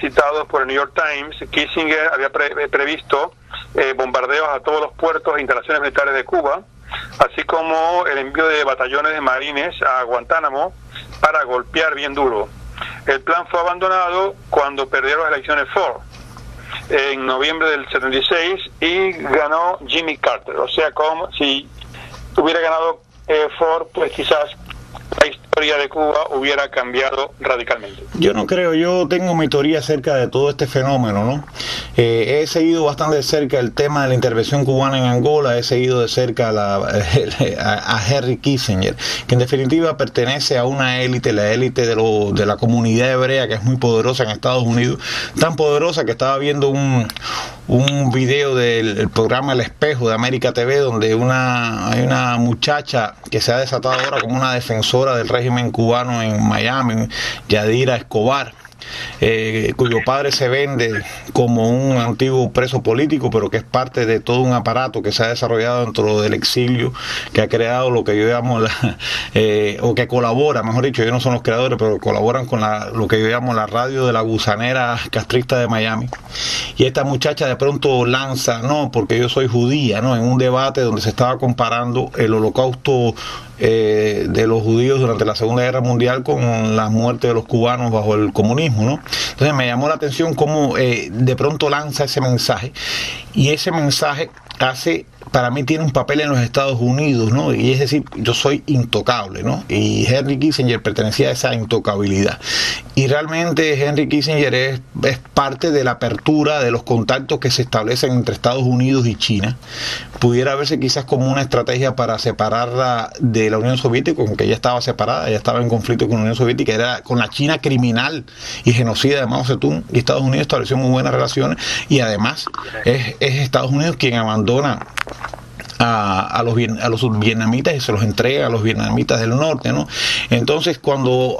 S4: citados por el New York Times, Kissinger había previsto bombardeos a todos los puertos e instalaciones militares de Cuba, así como el envío de batallones de marines a Guantánamo para golpear bien duro. El plan fue abandonado cuando perdieron las elecciones Ford en noviembre del 76 y ganó Jimmy Carter. O sea, como si hubiera ganado Ford, pues quizás la historia de Cuba hubiera cambiado radicalmente.
S3: Yo no creo, yo tengo mi teoría acerca de todo este fenómeno, ¿no? He seguido bastante de cerca el tema de la intervención cubana en Angola, he seguido de cerca a Henry Kissinger, que en definitiva pertenece a una élite, la élite de la comunidad hebrea, que es muy poderosa en Estados Unidos, tan poderosa que estaba viendo un video del programa El Espejo de América TV, donde hay una muchacha que se ha desatado ahora como una defensora del régimen cubano en Miami, Yadira Escobar, cuyo padre se vende como un antiguo preso político, pero que es parte de todo un aparato que se ha desarrollado dentro del exilio, que ha creado lo que yo llamo o que colabora, mejor dicho, ellos no son los creadores, pero colaboran con lo que yo llamo la radio de la gusanera castrista de Miami. Y esta muchacha de pronto lanza, no, porque yo soy judía, ¿no?, en un debate donde se estaba comparando el holocausto de los judíos durante la Segunda Guerra Mundial con la muerte de los cubanos bajo el comunismo, ¿no? Entonces me llamó la atención cómo de pronto lanza ese mensaje, y ese mensaje para mí tiene un papel en los Estados Unidos, ¿no? Y es decir, yo soy intocable, ¿no? Y Henry Kissinger pertenecía a esa intocabilidad. Y realmente Henry Kissinger es parte de la apertura de los contactos que se establecen entre Estados Unidos y China. Pudiera verse quizás como una estrategia para separarla de la Unión Soviética, aunque ya estaba separada, ya estaba en conflicto con la Unión Soviética, era con la China criminal y genocida de Mao Zedong, y Estados Unidos estableció muy buenas relaciones, y además es Estados Unidos quien abandona a los vietnamitas y se los entrega a los vietnamitas del norte, ¿no? Entonces cuando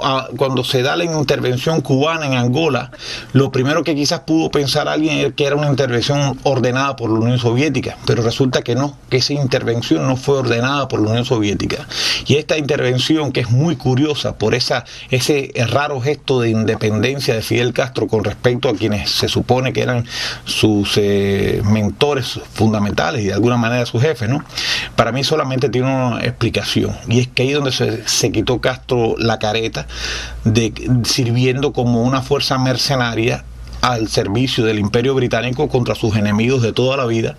S3: se da la intervención cubana en Angola, lo primero que quizás pudo pensar alguien es que era una intervención ordenada por la Unión Soviética, pero resulta que no, que esa intervención no fue ordenada por la Unión Soviética. Y esta intervención, que es muy curiosa por ese raro gesto de independencia de Fidel Castro con respecto a quienes se supone que eran sus mentores fundamentales y de alguna manera sus jefes, ¿no? Para mí solamente tiene una explicación, y es que ahí donde se quitó Castro la careta sirviendo como una fuerza mercenaria al servicio del Imperio Británico contra sus enemigos de toda la vida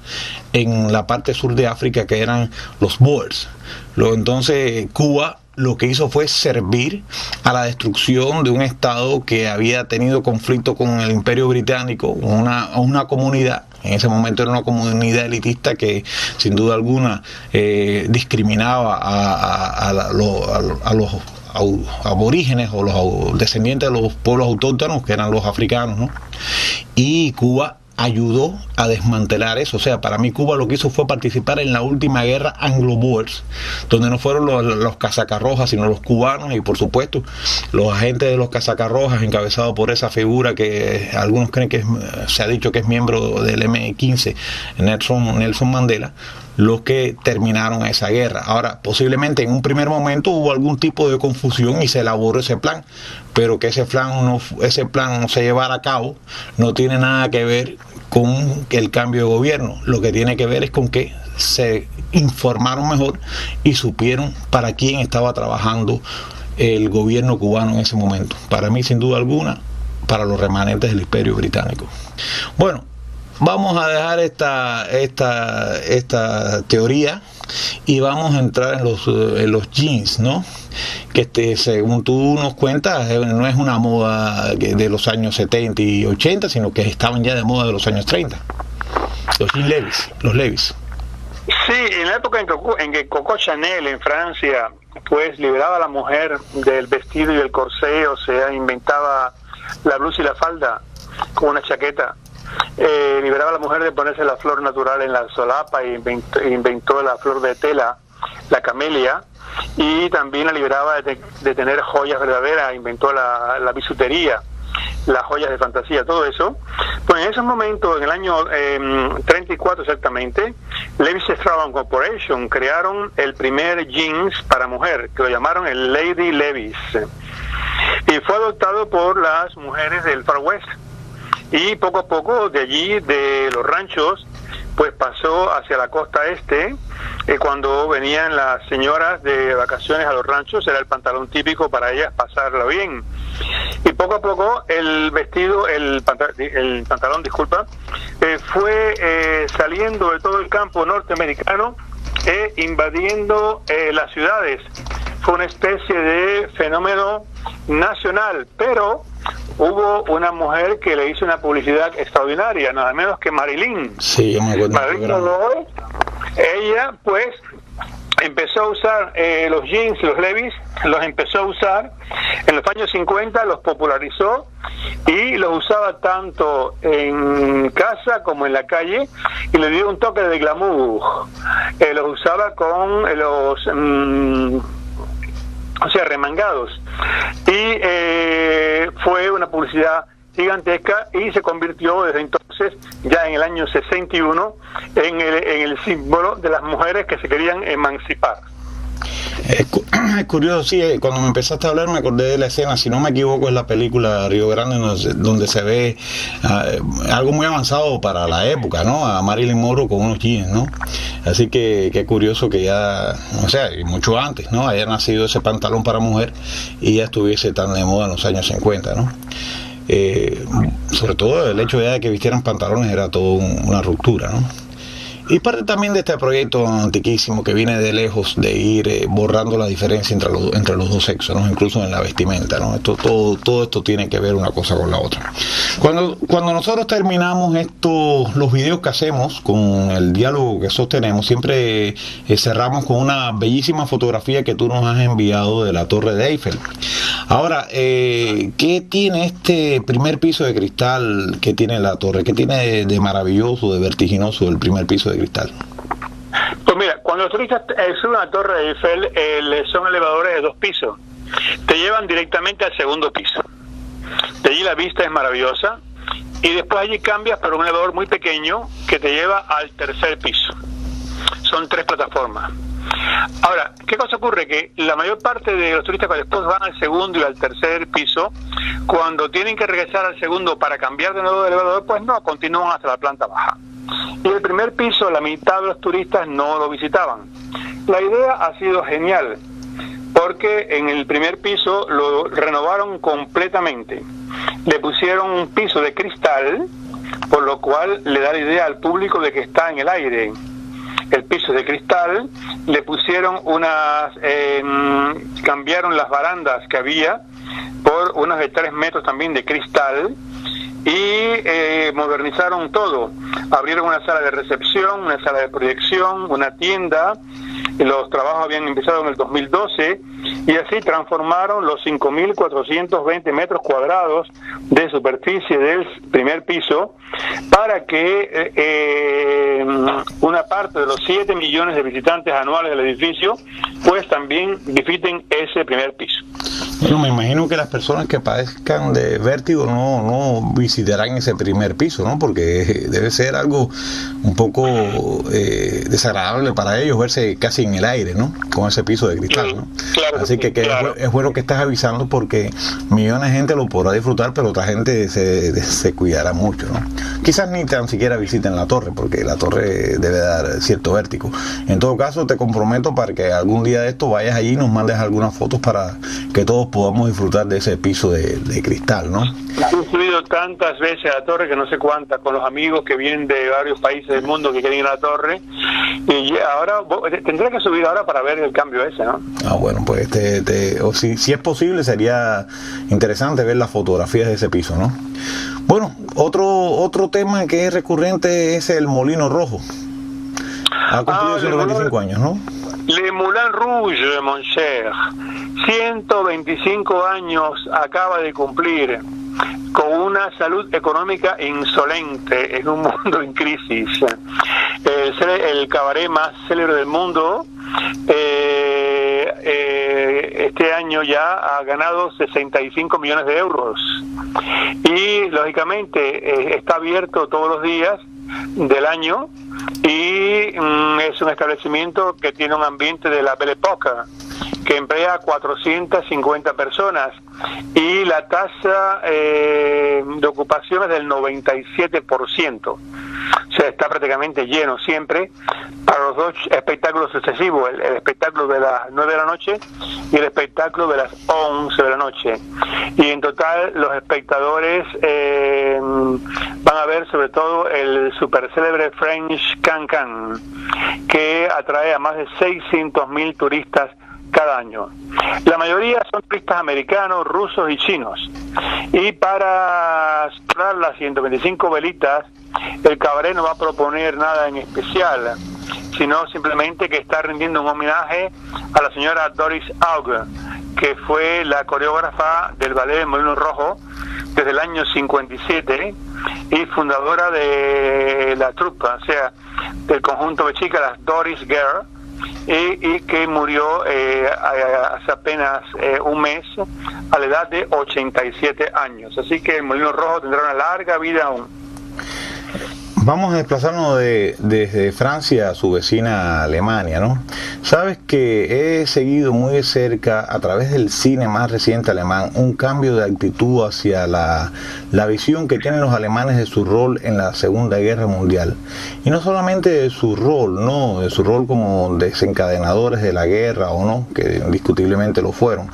S3: en la parte sur de África, que eran los Boers. Entonces Cuba lo que hizo fue servir a la destrucción de un estado que había tenido conflicto con el Imperio Británico, una comunidad. En ese momento era una comunidad elitista que sin duda alguna discriminaba a los aborígenes o los descendientes de los pueblos autóctonos, que eran los africanos, ¿no? Y Cuba ayudó a desmantelar eso. O sea, para mí Cuba lo que hizo fue participar en la última guerra Anglo-Boers, donde no fueron los casacarrojas, sino los cubanos, y por supuesto los agentes de los casacarrojas, encabezados por esa figura que algunos creen que se ha dicho que es miembro del M15, Nelson Mandela, los que terminaron esa guerra. Ahora, posiblemente en un primer momento hubo algún tipo de confusión y se elaboró ese plan, pero que ese plan no se llevara a cabo no tiene nada que ver con el cambio de gobierno. Lo que tiene que ver es con que se informaron mejor y supieron para quién estaba trabajando el gobierno cubano en ese momento. Para mí, sin duda alguna, para los remanentes del Imperio Británico. Bueno, vamos a dejar esta teoría y vamos a entrar en los jeans, ¿no? Que según tú nos cuentas, no es una moda de los años 70 y 80, sino que estaban ya de moda de los años 30. Los jeans Levi's.
S4: Sí, en la época en que Coco Chanel en Francia pues liberaba a la mujer del vestido y del corsé, o sea, inventaba la blusa y la falda con una chaqueta. Liberaba a la mujer de ponerse la flor natural en la solapa, y inventó la flor de tela la camelia, y también la liberaba de tener joyas verdaderas, inventó la bisutería, las joyas de fantasía, todo eso. Pues en esos momentos, en el año 34 exactamente, Levi's Strauss Corporation crearon el primer jeans para mujer, que lo llamaron el Lady Levi's, y fue adoptado por las mujeres del Far West, y poco a poco de allí, de los ranchos, pues pasó hacia la costa este. Cuando venían las señoras de vacaciones a los ranchos, era el pantalón típico para ellas pasarlo bien. Y poco a poco el vestido, el pantalón, fue saliendo de todo el campo norteamericano e invadiendo las ciudades. Fue una especie de fenómeno nacional, pero hubo una mujer que le hizo una publicidad extraordinaria, nada menos que Marilyn.
S3: Sí, yo me acuerdo.
S4: Marilyn Monroe. Ella pues empezó a usar los jeans, los Levi's, los empezó a usar en los años 50, los popularizó y los usaba tanto en casa como en la calle, y le dio un toque de glamour. Los usaba con los remangados, y fue una publicidad gigantesca, y se convirtió desde entonces, ya en el año 61, en el símbolo de las mujeres que se querían emancipar.
S3: Es curioso, sí, cuando me empezaste a hablar me acordé de la escena, si no me equivoco es la película Río Grande, donde se ve algo muy avanzado para la época, ¿no? A Marilyn Monroe con unos jeans, ¿no? Así que qué curioso que ya, o sea, y mucho antes, ¿no? Haya nacido ese pantalón para mujer y ya estuviese tan de moda en los años 50, ¿no? Sobre todo el hecho ya de que vistieran pantalones era todo una ruptura, ¿no? Y parte también de este proyecto antiquísimo que viene de lejos, de ir borrando la diferencia entre los dos sexos, ¿no? Incluso en la vestimenta, ¿no? Todo esto tiene que ver una cosa con la otra. Cuando nosotros terminamos los videos que hacemos, con el diálogo que sostenemos, siempre cerramos con una bellísima fotografía que tú nos has enviado de la Torre de Eiffel. Ahora, ¿qué tiene este primer piso de cristal que tiene la torre? ¿Qué tiene de maravilloso, de vertiginoso el primer piso de cristal?
S4: Pues mira, cuando los turistas suben a la Torre de Eiffel, son elevadores de 2 pisos. Te llevan directamente al segundo piso. De allí la vista es maravillosa, y después allí cambias por un elevador muy pequeño que te lleva al tercer piso. Son 3 plataformas. Ahora, ¿qué cosa ocurre? Que la mayor parte de los turistas cuando después van al segundo y al tercer piso, cuando tienen que regresar al segundo para cambiar de nuevo de elevador, pues no, continúan hasta la planta baja. Y el primer piso, la mitad de los turistas no lo visitaban. La idea ha sido genial, porque en el primer piso lo renovaron completamente. Le pusieron un piso de cristal, por lo cual le da la idea al público de que está en el aire. El piso de cristal, le pusieron cambiaron las barandas que había por unas de 3 metros también de cristal, y modernizaron todo. Abrieron una sala de recepción, una sala de proyección, una tienda. Los trabajos habían empezado en el 2012, y así transformaron los 5.420 metros cuadrados de superficie del primer piso para que una parte de los 7 millones de visitantes anuales del edificio pues también visiten ese primer piso.
S3: Bueno, me imagino que las personas que padezcan de vértigo no visitarán ese primer piso, ¿no? Porque debe ser algo un poco desagradable para ellos verse casi en el aire, ¿no? Con ese piso de cristal, ¿no?
S4: Claro,
S3: así que claro. Es bueno que estás avisando, porque millones de gente lo podrá disfrutar, pero otra gente se cuidará mucho, ¿no? Quizás ni tan siquiera visiten la torre, porque la torre debe dar cierto vértigo. En todo caso, te comprometo para que algún día de esto vayas allí y nos mandes algunas fotos para que todos podamos disfrutar de ese piso de cristal, ¿no?
S4: He subido tantas veces a la torre que no sé cuántas, con los amigos que vienen de varios países del mundo que quieren ir a la torre, y ahora tendré que subir ahora para ver el cambio ese, ¿no?
S3: Ah, bueno, pues si es posible, sería interesante ver las fotografías de ese piso, ¿no? Bueno, otro tema que es recurrente es el Molino Rojo. Ha cumplido 125 años, ¿no?
S4: Le Moulin Rouge, mon cher, 125 años acaba de cumplir, con una salud económica insolente en un mundo en crisis. El cabaret más célebre del mundo este año ya ha ganado 65 millones de euros y lógicamente está abierto todos los días del año y es un establecimiento que tiene un ambiente de la Belle Époque, que emplea a 450 personas y la tasa de ocupación es del 97%. O sea, está prácticamente lleno siempre para los dos espectáculos sucesivos, el espectáculo de las 9 de la noche y el espectáculo de las 11 de la noche. Y en total los espectadores van a ver sobre todo el super célebre French Cancan, que atrae a más de 600.000 turistas cada año. La mayoría son turistas americanos, rusos y chinos. Y para celebrar las 125 velitas, el cabaret no va a proponer nada en especial, sino simplemente que está rindiendo un homenaje a la señora Doris Auge, que fue la coreógrafa del ballet Molino Rojo desde el año 57 y fundadora de la troupe, o sea, del conjunto de chicas, las Doris Girl, y que murió hace apenas un mes a la edad de 87 años. Así que el Molino Rojo tendrá una larga vida aún.
S3: Vamos a desplazarnos desde Francia a su vecina Alemania, ¿no? Sabes que he seguido muy de cerca, a través del cine más reciente alemán, un cambio de actitud hacia la visión que tienen los alemanes de su rol en la Segunda Guerra Mundial. Y no solamente de su rol, ¿no? De su rol como desencadenadores de la guerra, o no, que indiscutiblemente lo fueron,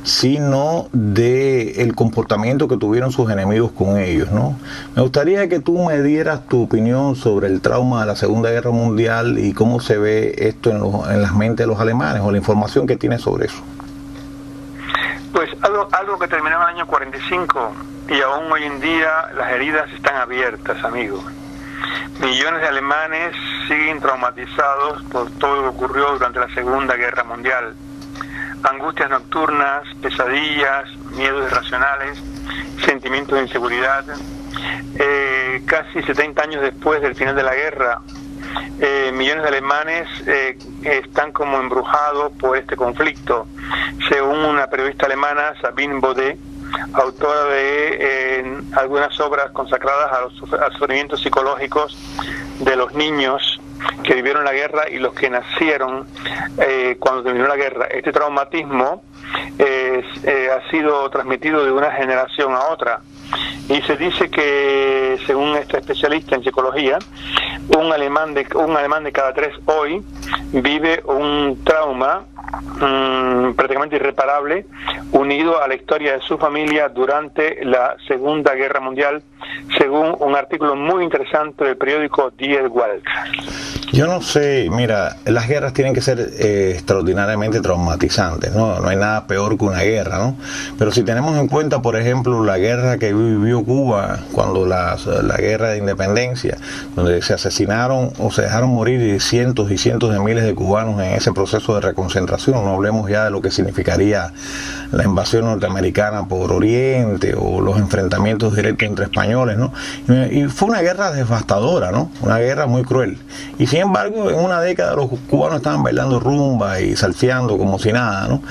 S3: sino de el comportamiento que tuvieron sus enemigos con ellos, ¿no? Me gustaría que tú me dieras tu opinión sobre el trauma de la Segunda Guerra Mundial y cómo se ve esto en las mentes de los alemanes, o la información que tienes sobre eso.
S4: Pues algo que terminó en el año 45 y aún hoy en día las heridas están abiertas, amigo. Millones de alemanes siguen traumatizados por todo lo que ocurrió durante la Segunda Guerra Mundial. Angustias nocturnas, pesadillas, miedos irracionales, sentimientos de inseguridad. Casi 70 años después del final de la guerra, millones de alemanes están como embrujados por este conflicto. Según una periodista alemana, Sabine Baudet, autora de algunas obras consagradas a los sufrimientos psicológicos de los niños que vivieron la guerra y los que nacieron cuando terminó la guerra. Este traumatismo ha sido transmitido de una generación a otra. Y se dice que, según este especialista en psicología, un alemán de cada 3 hoy vive un trauma prácticamente irreparable unido a la historia de su familia durante la Segunda Guerra Mundial, según un artículo muy interesante del periódico Die Welt.
S3: Yo no sé, mira, las guerras tienen que ser extraordinariamente traumatizantes, ¿no? No hay nada peor que una guerra, ¿no? Pero si tenemos en cuenta, por ejemplo, la guerra que vivió Cuba cuando la guerra de independencia, donde se asesinaron o se dejaron morir cientos y cientos de miles de cubanos en ese proceso de reconcentración, no hablemos ya de lo que significaría la invasión norteamericana por Oriente o los enfrentamientos directos entre españoles, ¿no? Y fue una guerra devastadora, ¿no? Una guerra muy cruel. Y sin embargo, en una década los cubanos estaban bailando rumba y salseando como si nada, ¿no?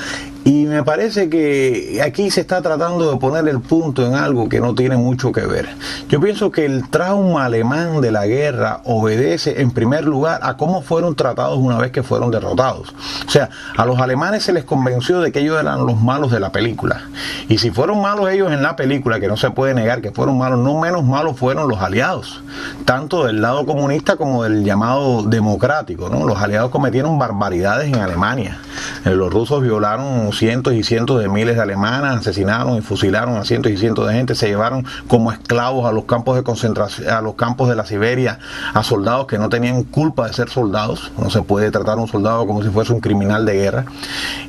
S3: Y me parece que aquí se está tratando de poner el punto en algo que no tiene mucho que ver. Yo pienso que el trauma alemán de la guerra obedece en primer lugar a cómo fueron tratados una vez que fueron derrotados. O sea, a los alemanes se les convenció de que ellos eran los malos de la película. Y si fueron malos ellos en la película, que no se puede negar que fueron malos, no menos malos fueron los aliados, tanto del lado comunista como del llamado democrático, ¿no? Los aliados cometieron barbaridades en Alemania. Los rusos violaron cientos y cientos de miles de alemanas, asesinaron y fusilaron a cientos y cientos de gente, se llevaron como esclavos a los campos de concentración, a los campos de la Siberia, a soldados que no tenían culpa de ser soldados. No se puede tratar a un soldado como si fuese un criminal de guerra.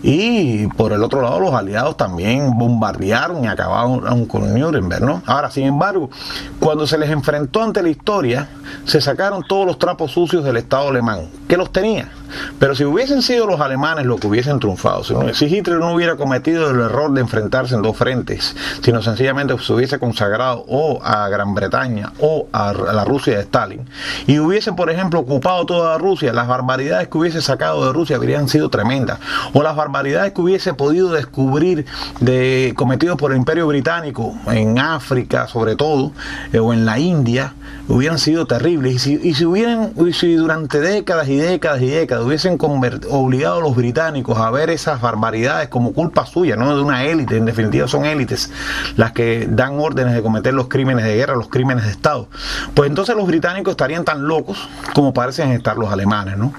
S3: Y por el otro lado, los aliados también bombardearon y acabaron con Nuremberg, ¿no? Ahora, sin embargo, cuando se les enfrentó ante la historia, se sacaron todos los trapos sucios del Estado alemán, que los tenía. Pero si hubiesen sido los alemanes los que hubiesen triunfado, si Hitler Mitre no hubiera cometido el error de enfrentarse en dos frentes, sino sencillamente se hubiese consagrado o a Gran Bretaña o a la Rusia de Stalin, y hubiese, por ejemplo, ocupado toda Rusia, las barbaridades que hubiese sacado de Rusia habrían sido tremendas, o las barbaridades que hubiese podido descubrir cometidos por el Imperio Británico en África, sobre todo, o en la India, hubieran sido terribles. Y si durante décadas y décadas y décadas hubiesen obligado a los británicos a ver esas barbaridades como culpa suya, no de una élite, en definitiva son élites las que dan órdenes de cometer los crímenes de guerra, los crímenes de Estado, pues entonces los británicos estarían tan locos como parecen estar los alemanes, ¿no?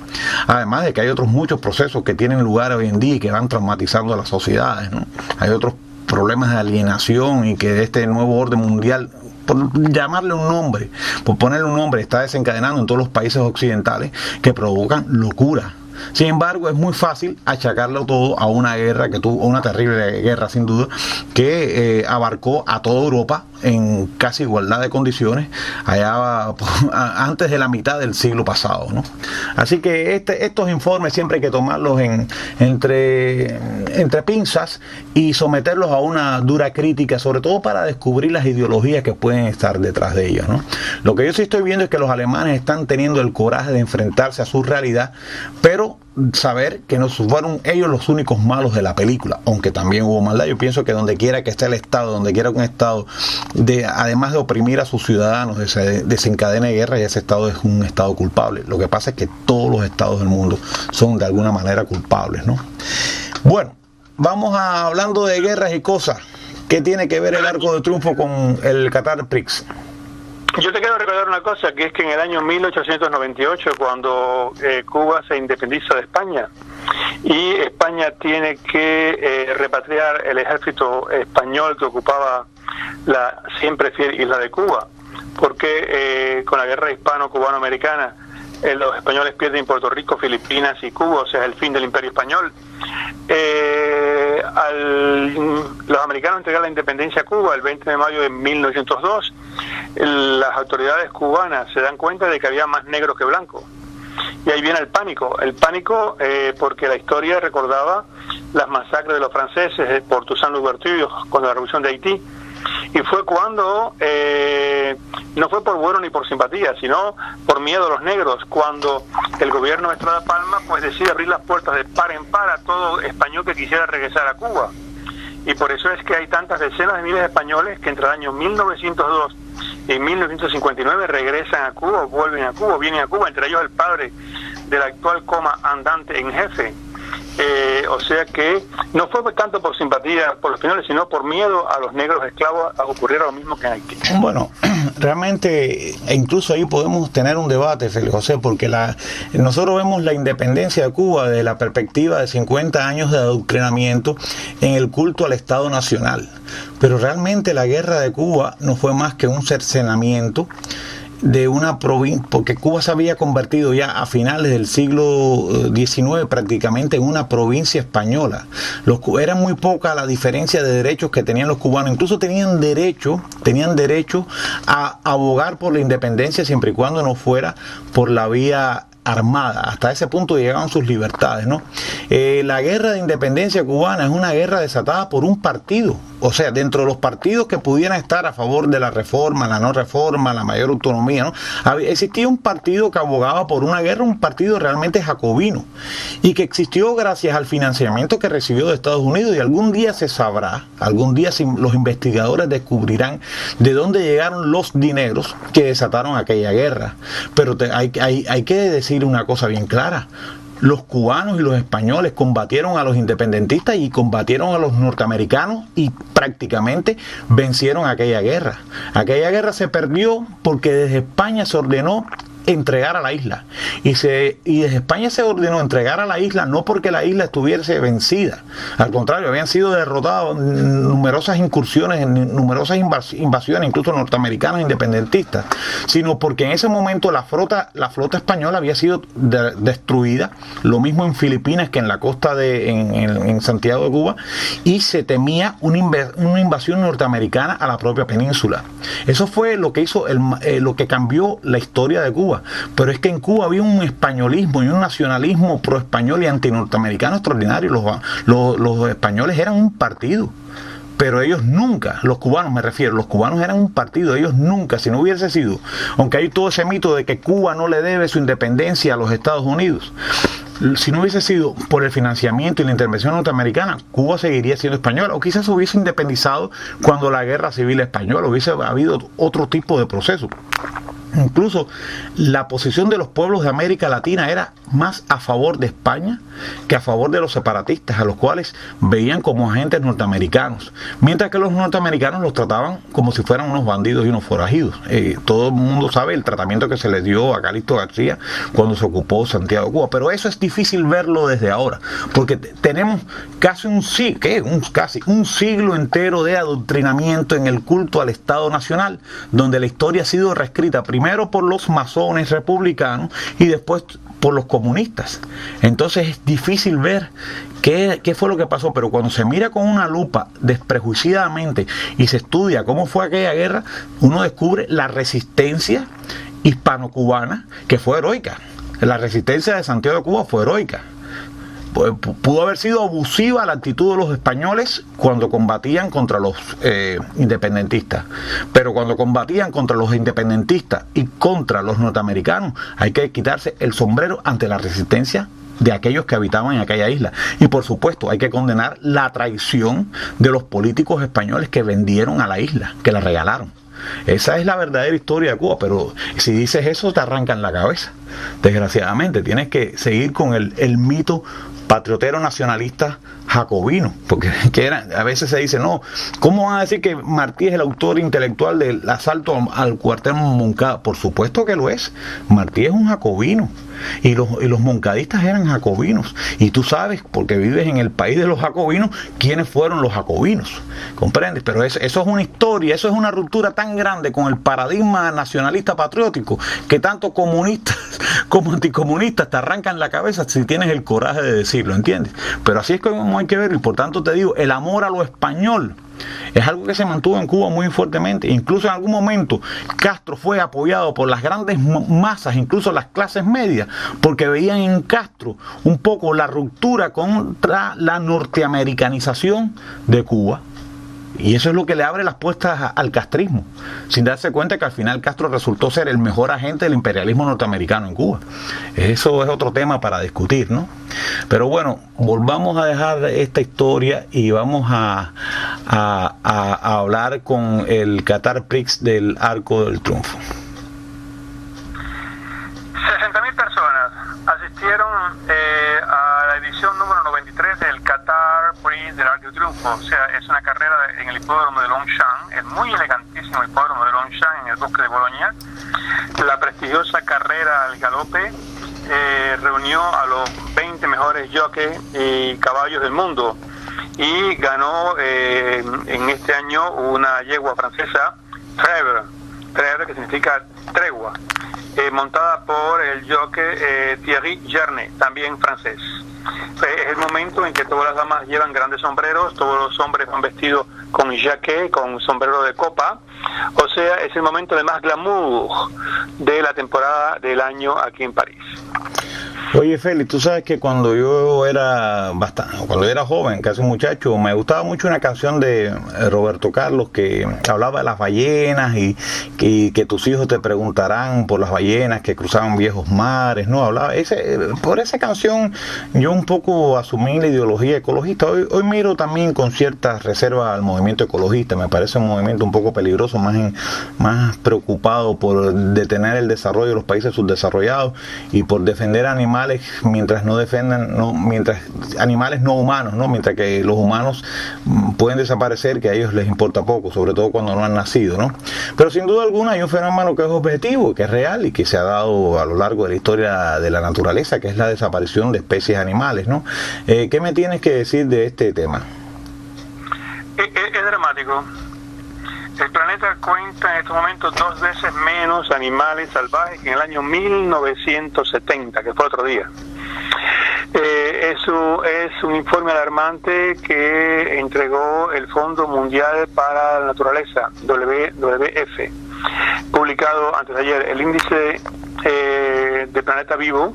S3: Además de que hay otros muchos procesos que tienen lugar hoy en día y que van traumatizando a las sociedades, ¿no? Hay otros problemas de alienación y que este nuevo orden mundial, por llamarle un nombre, por ponerle un nombre, está desencadenando en todos los países occidentales, que provocan locura. Sin embargo, es muy fácil achacarlo todo a una guerra que tuvo, una terrible guerra sin duda, que abarcó a toda Europa en casi igualdad de condiciones allá antes de la mitad del siglo pasado, ¿no? Así que estos informes siempre hay que tomarlos entre pinzas y someterlos a una dura crítica, sobre todo para descubrir las ideologías que pueden estar detrás de ellos, ¿no? Lo que yo sí estoy viendo es que los alemanes están teniendo el coraje de enfrentarse a su realidad, pero saber que no fueron ellos los únicos malos de la película, aunque también hubo maldad. Yo pienso que donde quiera que esté el Estado, donde quiera que un Estado, además de oprimir a sus ciudadanos, desencadene guerra, y ese Estado es un Estado culpable. Lo que pasa es que todos los Estados del mundo son de alguna manera culpables, ¿no? Bueno, vamos hablando de guerras y cosas. ¿Qué tiene que ver el Arco de Triunfo con el Qatar Prix?
S4: Yo te quiero recordar una cosa, que es que en el año 1898, cuando Cuba se independiza de España y España tiene que repatriar el ejército español que ocupaba la siempre fiel isla de Cuba, porque con la guerra hispano-cubano-americana los españoles pierden Puerto Rico, Filipinas y Cuba, o sea, el fin del Imperio Español. Los americanos entregaron la independencia a Cuba el 20 de mayo de 1902. Las autoridades cubanas se dan cuenta de que había más negros que blancos. Y ahí viene el pánico porque la historia recordaba las masacres de los franceses por Toussaint Louverture con la revolución de Haití. Y fue cuando, no fue por bueno ni por simpatía, sino por miedo a los negros, cuando el gobierno de Estrada Palma pues decide abrir las puertas de par en par a todo español que quisiera regresar a Cuba. Y por eso es que hay tantas decenas de miles de españoles que entre el año 1902 y 1959 regresan a Cuba, vuelven a Cuba, vienen a Cuba, entre ellos el padre del actual comandante en jefe. O sea que no fue tanto por simpatía por los españoles, sino por miedo a los negros esclavos a ocurrir lo mismo que en Haití.
S3: Bueno, realmente, incluso ahí podemos tener un debate, Félix José, porque nosotros vemos la independencia de Cuba desde la perspectiva de 50 años de adoctrinamiento en el culto al Estado Nacional. Pero realmente la guerra de Cuba no fue más que un cercenamiento de una provincia, porque Cuba se había convertido ya a finales del siglo XIX prácticamente en una provincia española. Era muy poca la diferencia de derechos que tenían los cubanos, incluso tenían derecho a abogar por la independencia siempre y cuando no fuera por la vía armada. Hasta ese punto llegaban sus libertades, ¿no? La guerra de independencia cubana es una guerra desatada por un partido, o sea, dentro de los partidos que pudieran estar a favor de la reforma, la no reforma, la mayor autonomía, ¿no? Existía un partido que abogaba por una guerra, un partido realmente jacobino, y que existió gracias al financiamiento que recibió de Estados Unidos, y algún día se sabrá, algún día los investigadores descubrirán de dónde llegaron los dineros que desataron aquella guerra. Pero hay que decir una cosa bien clara: los cubanos y los españoles combatieron a los independentistas y combatieron a los norteamericanos y prácticamente vencieron aquella guerra. Aquella guerra se perdió porque desde España se ordenó entregar a la isla, y desde España se ordenó entregar a la isla no porque la isla estuviese vencida, al contrario, habían sido derrotados en numerosas incursiones, en numerosas invasiones, incluso norteamericanas independentistas, sino porque en ese momento la flota española había sido destruida, lo mismo en Filipinas que en la costa en Santiago de Cuba, y se temía una invasión norteamericana a la propia península. Eso fue lo que hizo lo que cambió la historia de Cuba. Cuba, pero es que en Cuba había un españolismo y un nacionalismo pro-español y anti-norteamericano extraordinario. Los españoles eran un partido, pero ellos nunca, los cubanos me refiero, los cubanos eran un partido, ellos nunca, si no hubiese sido, aunque hay todo ese mito de que Cuba no le debe su independencia a los Estados Unidos, si no hubiese sido por el financiamiento y la intervención norteamericana, Cuba seguiría siendo española, o quizás se hubiese independizado cuando la guerra civil española, hubiese habido otro tipo de proceso. Incluso la posición de los pueblos de América Latina era más a favor de España que a favor de los separatistas, a los cuales veían como agentes norteamericanos, mientras que los norteamericanos los trataban como si fueran unos bandidos y unos forajidos. Todo el mundo sabe el tratamiento que se le dio a Calixto García cuando se ocupó Santiago de Cuba, pero eso es difícil verlo desde ahora, porque tenemos casi un siglo entero de adoctrinamiento en el culto al Estado Nacional, donde la historia ha sido reescrita primero por los masones republicanos y después por los comunistas. Entonces es difícil ver qué fue lo que pasó, pero cuando se mira con una lupa desprejuiciadamente y se estudia cómo fue aquella guerra, uno descubre la resistencia hispano-cubana, que fue heroica. La resistencia de Santiago de Cuba fue heroica. Pudo haber sido abusiva la actitud de los españoles cuando combatían contra los independentistas, pero cuando combatían contra los independentistas y contra los norteamericanos, hay que quitarse el sombrero ante la resistencia de aquellos que habitaban en aquella isla. Y por supuesto hay que condenar la traición de los políticos españoles que vendieron a la isla, que la regalaron. Esa es la verdadera historia de Cuba, pero si dices eso te arrancan la cabeza. Desgraciadamente tienes que seguir con el mito patriotero nacionalista jacobino, porque a veces se dice, no, ¿cómo van a decir que Martí es el autor intelectual del asalto al cuartel Moncada? Por supuesto que lo es. Martí es un jacobino y los moncadistas eran jacobinos, y tú sabes, porque vives en el país de los jacobinos, quiénes fueron los jacobinos, ¿comprendes? Pero eso es una historia, eso es una ruptura tan grande con el paradigma nacionalista patriótico que tanto comunistas como anticomunistas te arrancan la cabeza si tienes el coraje de decirlo, ¿entiendes? Pero así es como hay que verlo, y por tanto te digo, el amor a lo español es algo que se mantuvo en Cuba muy fuertemente. Incluso en algún momento Castro fue apoyado por las grandes masas, incluso las clases medias, porque veían en Castro un poco la ruptura contra la norteamericanización de Cuba. Y eso es lo que le abre las puertas al castrismo, sin darse cuenta que al final Castro resultó ser el mejor agente del imperialismo norteamericano en Cuba. Eso es otro tema para discutir, ¿no? Pero bueno, volvamos a dejar esta historia y vamos a hablar con el Qatar Prix del Arco del Triunfo.
S4: 60.000 personas asistieron a la edición número 93 del Qatar Prix del Arco del Triunfo. O sea, es una carrera en el hipódromo de Longchamp, el muy elegantísimo hipódromo de Longchamp en el bosque de Boloña. La prestigiosa carrera al galope reunió a los 20 mejores jockeys y caballos del mundo, y ganó en este año una yegua francesa, Trèves, que significa tregua, montada por el jockey Thierry Gernet, también francés. Es el momento en que todas las damas llevan grandes sombreros, todos los hombres van vestidos con jaquet, con sombrero de copa. O sea, es el momento de más glamour de la temporada del año aquí en París.
S3: Oye, Félix, tú sabes que cuando yo era joven, casi un muchacho, me gustaba mucho una canción de Roberto Carlos que hablaba de las ballenas y que tus hijos te preguntarán por las ballenas que cruzaban viejos mares, ¿no? Por esa canción yo un poco asumí la ideología ecologista. Hoy miro también con cierta reserva al movimiento ecologista. Me parece un movimiento un poco peligroso, más preocupado por detener el desarrollo de los países subdesarrollados y por defender animales mientras animales no humanos, ¿no? Mientras que los humanos pueden desaparecer, que a ellos les importa poco, sobre todo cuando no han nacido, ¿no? Pero sin duda alguna hay un fenómeno que es objetivo, que es real y que se ha dado a lo largo de la historia de la naturaleza, que es la desaparición de especies animales, ¿no? ¿Qué me tienes que decir de este tema?
S4: Es dramático. El planeta cuenta en estos momentos 2 veces menos animales salvajes que en el año 1970, que fue otro día. Eso es un informe alarmante que entregó el Fondo Mundial para la Naturaleza, WWF, publicado antes de ayer. El índice de Planeta Vivo,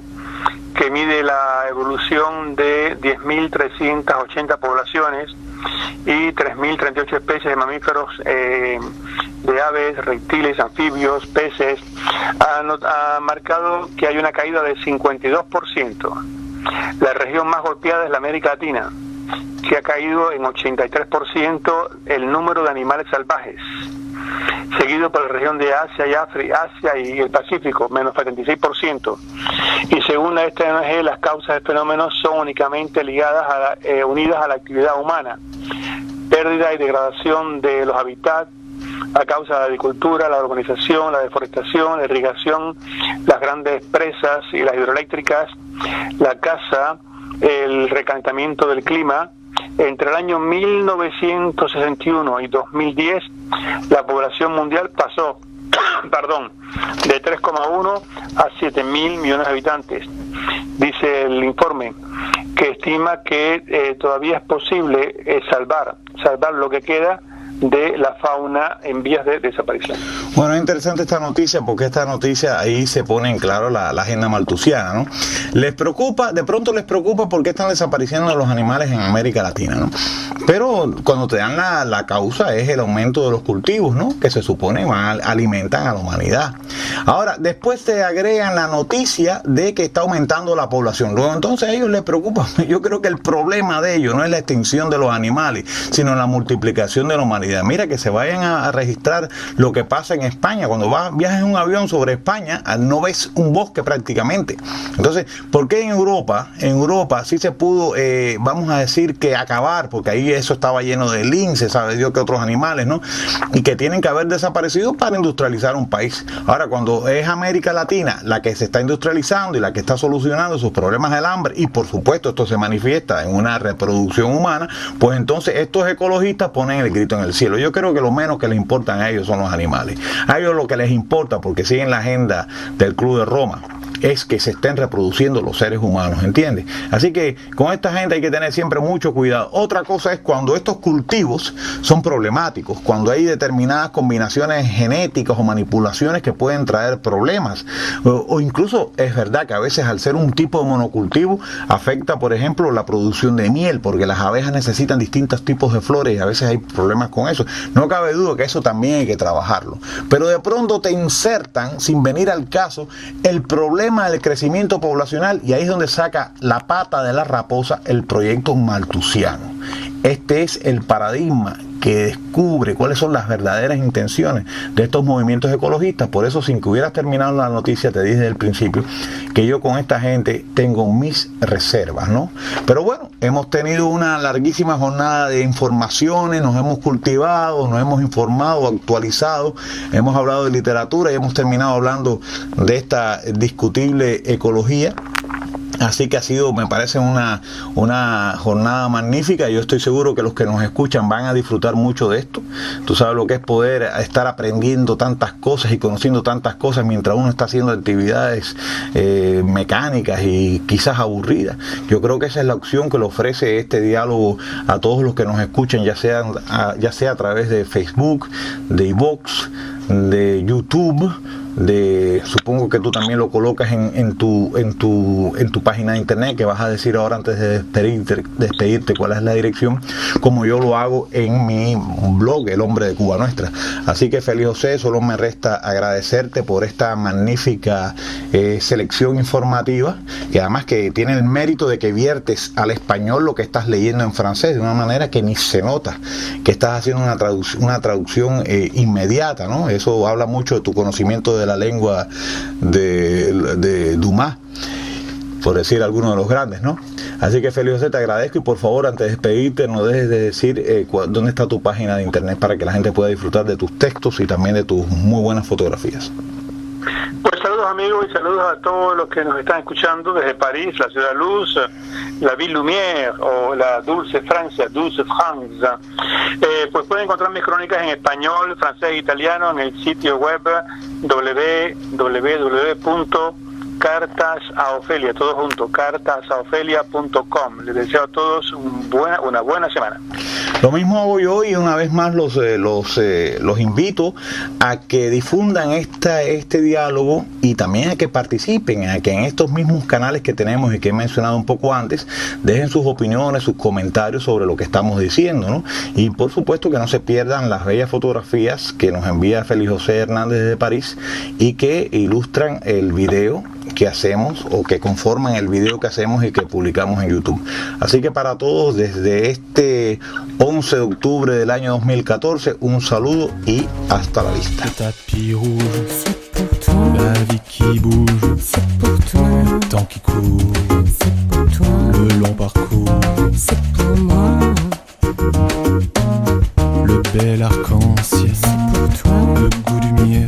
S4: que mide la evolución de 10.380 poblaciones y 3.038 especies de mamíferos, de aves, reptiles, anfibios, peces, ha marcado que hay una caída del 52%. La región más golpeada es la América Latina, que ha caído en 83% el número de animales salvajes, seguido por la región de Asia y el Pacífico, menos 76%. Y según esta ONG, las causas del fenómeno son únicamente ligadas unidas a la actividad humana, pérdida y degradación de los hábitats a causa de la agricultura, la urbanización, la deforestación, la irrigación, las grandes presas y las hidroeléctricas, la caza, el recalentamiento del clima. Entre el año 1961 y 2010, la población mundial pasó de 3,1 a 7.000 millones de habitantes. Dice el informe que estima que todavía es posible salvar lo que queda de la fauna en vías de desaparición.
S3: Bueno, es interesante esta noticia porque esta noticia ahí se pone en claro la agenda malthusiana, ¿no? De pronto les preocupa por qué están desapareciendo los animales en América Latina, ¿no? Pero cuando te dan la causa es el aumento de los cultivos, ¿no? Que se supone alimentan a la humanidad. Ahora, después te agregan la noticia de que está aumentando la población. Luego entonces a ellos les preocupa. Yo creo que el problema de ellos no es la extinción de los animales, sino la multiplicación de la humanidad. Mira, que se vayan a registrar lo que pasa en España. Cuando viajas en un avión sobre España, no ves un bosque prácticamente. Entonces, ¿por qué en Europa? En Europa sí se pudo, vamos a decir que acabar, porque ahí eso estaba lleno de linces, sabe Dios que otros animales, ¿no? Y que tienen que haber desaparecido para industrializar un país. Ahora, cuando es América Latina la que se está industrializando y la que está solucionando sus problemas del hambre, y por supuesto esto se manifiesta en una reproducción humana, pues entonces estos ecologistas ponen el grito en el cielo. Yo creo que lo menos que les importan a ellos son los animales. A ellos lo que les importa, porque siguen la agenda del Club de Roma, es que se estén reproduciendo los seres humanos, ¿entiendes? Así que con esta gente hay que tener siempre mucho cuidado. Otra cosa es cuando estos cultivos son problemáticos, cuando hay determinadas combinaciones genéticas o manipulaciones que pueden traer problemas, o incluso es verdad que a veces al ser un tipo de monocultivo afecta, por ejemplo, la producción de miel, porque las abejas necesitan distintos tipos de flores y a veces hay problemas con eso. No cabe duda que eso también hay que trabajarlo, pero de pronto te insertan, sin venir al caso, el problema del crecimiento poblacional, y ahí es donde saca la pata de la raposa el proyecto malthusiano. Este es el paradigma que descubre cuáles son las verdaderas intenciones de estos movimientos ecologistas. Por eso, sin que hubieras terminado la noticia, te dije desde el principio que yo con esta gente tengo mis reservas, ¿no? Pero bueno, hemos tenido una larguísima jornada de informaciones, nos hemos cultivado, nos hemos informado, actualizado, hemos hablado de literatura y hemos terminado hablando de esta discutible ecología. Así que ha sido, me parece, una jornada magnífica. Yo estoy seguro que los que nos escuchan van a disfrutar mucho de esto. Tú sabes lo que es poder estar aprendiendo tantas cosas y conociendo tantas cosas mientras uno está haciendo actividades mecánicas y quizás aburridas. Yo creo que esa es la opción que le ofrece este diálogo a todos los que nos escuchan, ya sea a través de Facebook, de iVoox, de YouTube, supongo que tú también lo colocas en tu página de internet, que vas a decir ahora antes de despedirte cuál es la dirección, como yo lo hago en mi blog El Hombre de Cuba Nuestra. Así que, Félix José, solo me resta agradecerte por esta magnífica selección informativa, que además que tiene el mérito de que viertes al español lo que estás leyendo en francés de una manera que ni se nota que estás haciendo una traducción inmediata, ¿no? Eso habla mucho de tu conocimiento de la lengua de Dumas, por decir alguno de los grandes, ¿no? Así que, Félix José, te agradezco, y por favor, antes de despedirte, no dejes de decir dónde está tu página de internet para que la gente pueda disfrutar de tus textos y también de tus muy buenas fotografías.
S4: Pues saludos, amigos, y saludos a todos los que nos están escuchando desde París, la Ciudad Luz, la Ville Lumière o la Dulce Francia, Dulce France. Pues pueden encontrar mis crónicas en español, francés e italiano en el sitio web www.cartasaofelia, todo junto, cartasaofelia.com. Les deseo a todos una buena semana.
S3: Lo mismo hago yo y una vez más los invito a que difundan este diálogo y también a que participen, a que en estos mismos canales que tenemos y que he mencionado un poco antes, dejen sus opiniones, sus comentarios sobre lo que estamos diciendo, ¿no? Y por supuesto que no se pierdan las bellas fotografías que nos envía Félix José Hernández desde París y que ilustran el video que hacemos o que conforman el video que hacemos y que publicamos en YouTube. Así que para todos, desde este 11 de octubre del año 2014, un saludo y hasta la vista.
S1: Le tapis rouge,
S2: C'est pour toi,
S1: la vie qui bouge,
S2: c'est pour toi,
S1: le temps qui court,
S2: c'est pour toi,
S1: le long parcours,
S2: c'est pour moi,
S1: le bel arc-en-ciel,
S2: c'est pour toi,
S1: le goût du miel,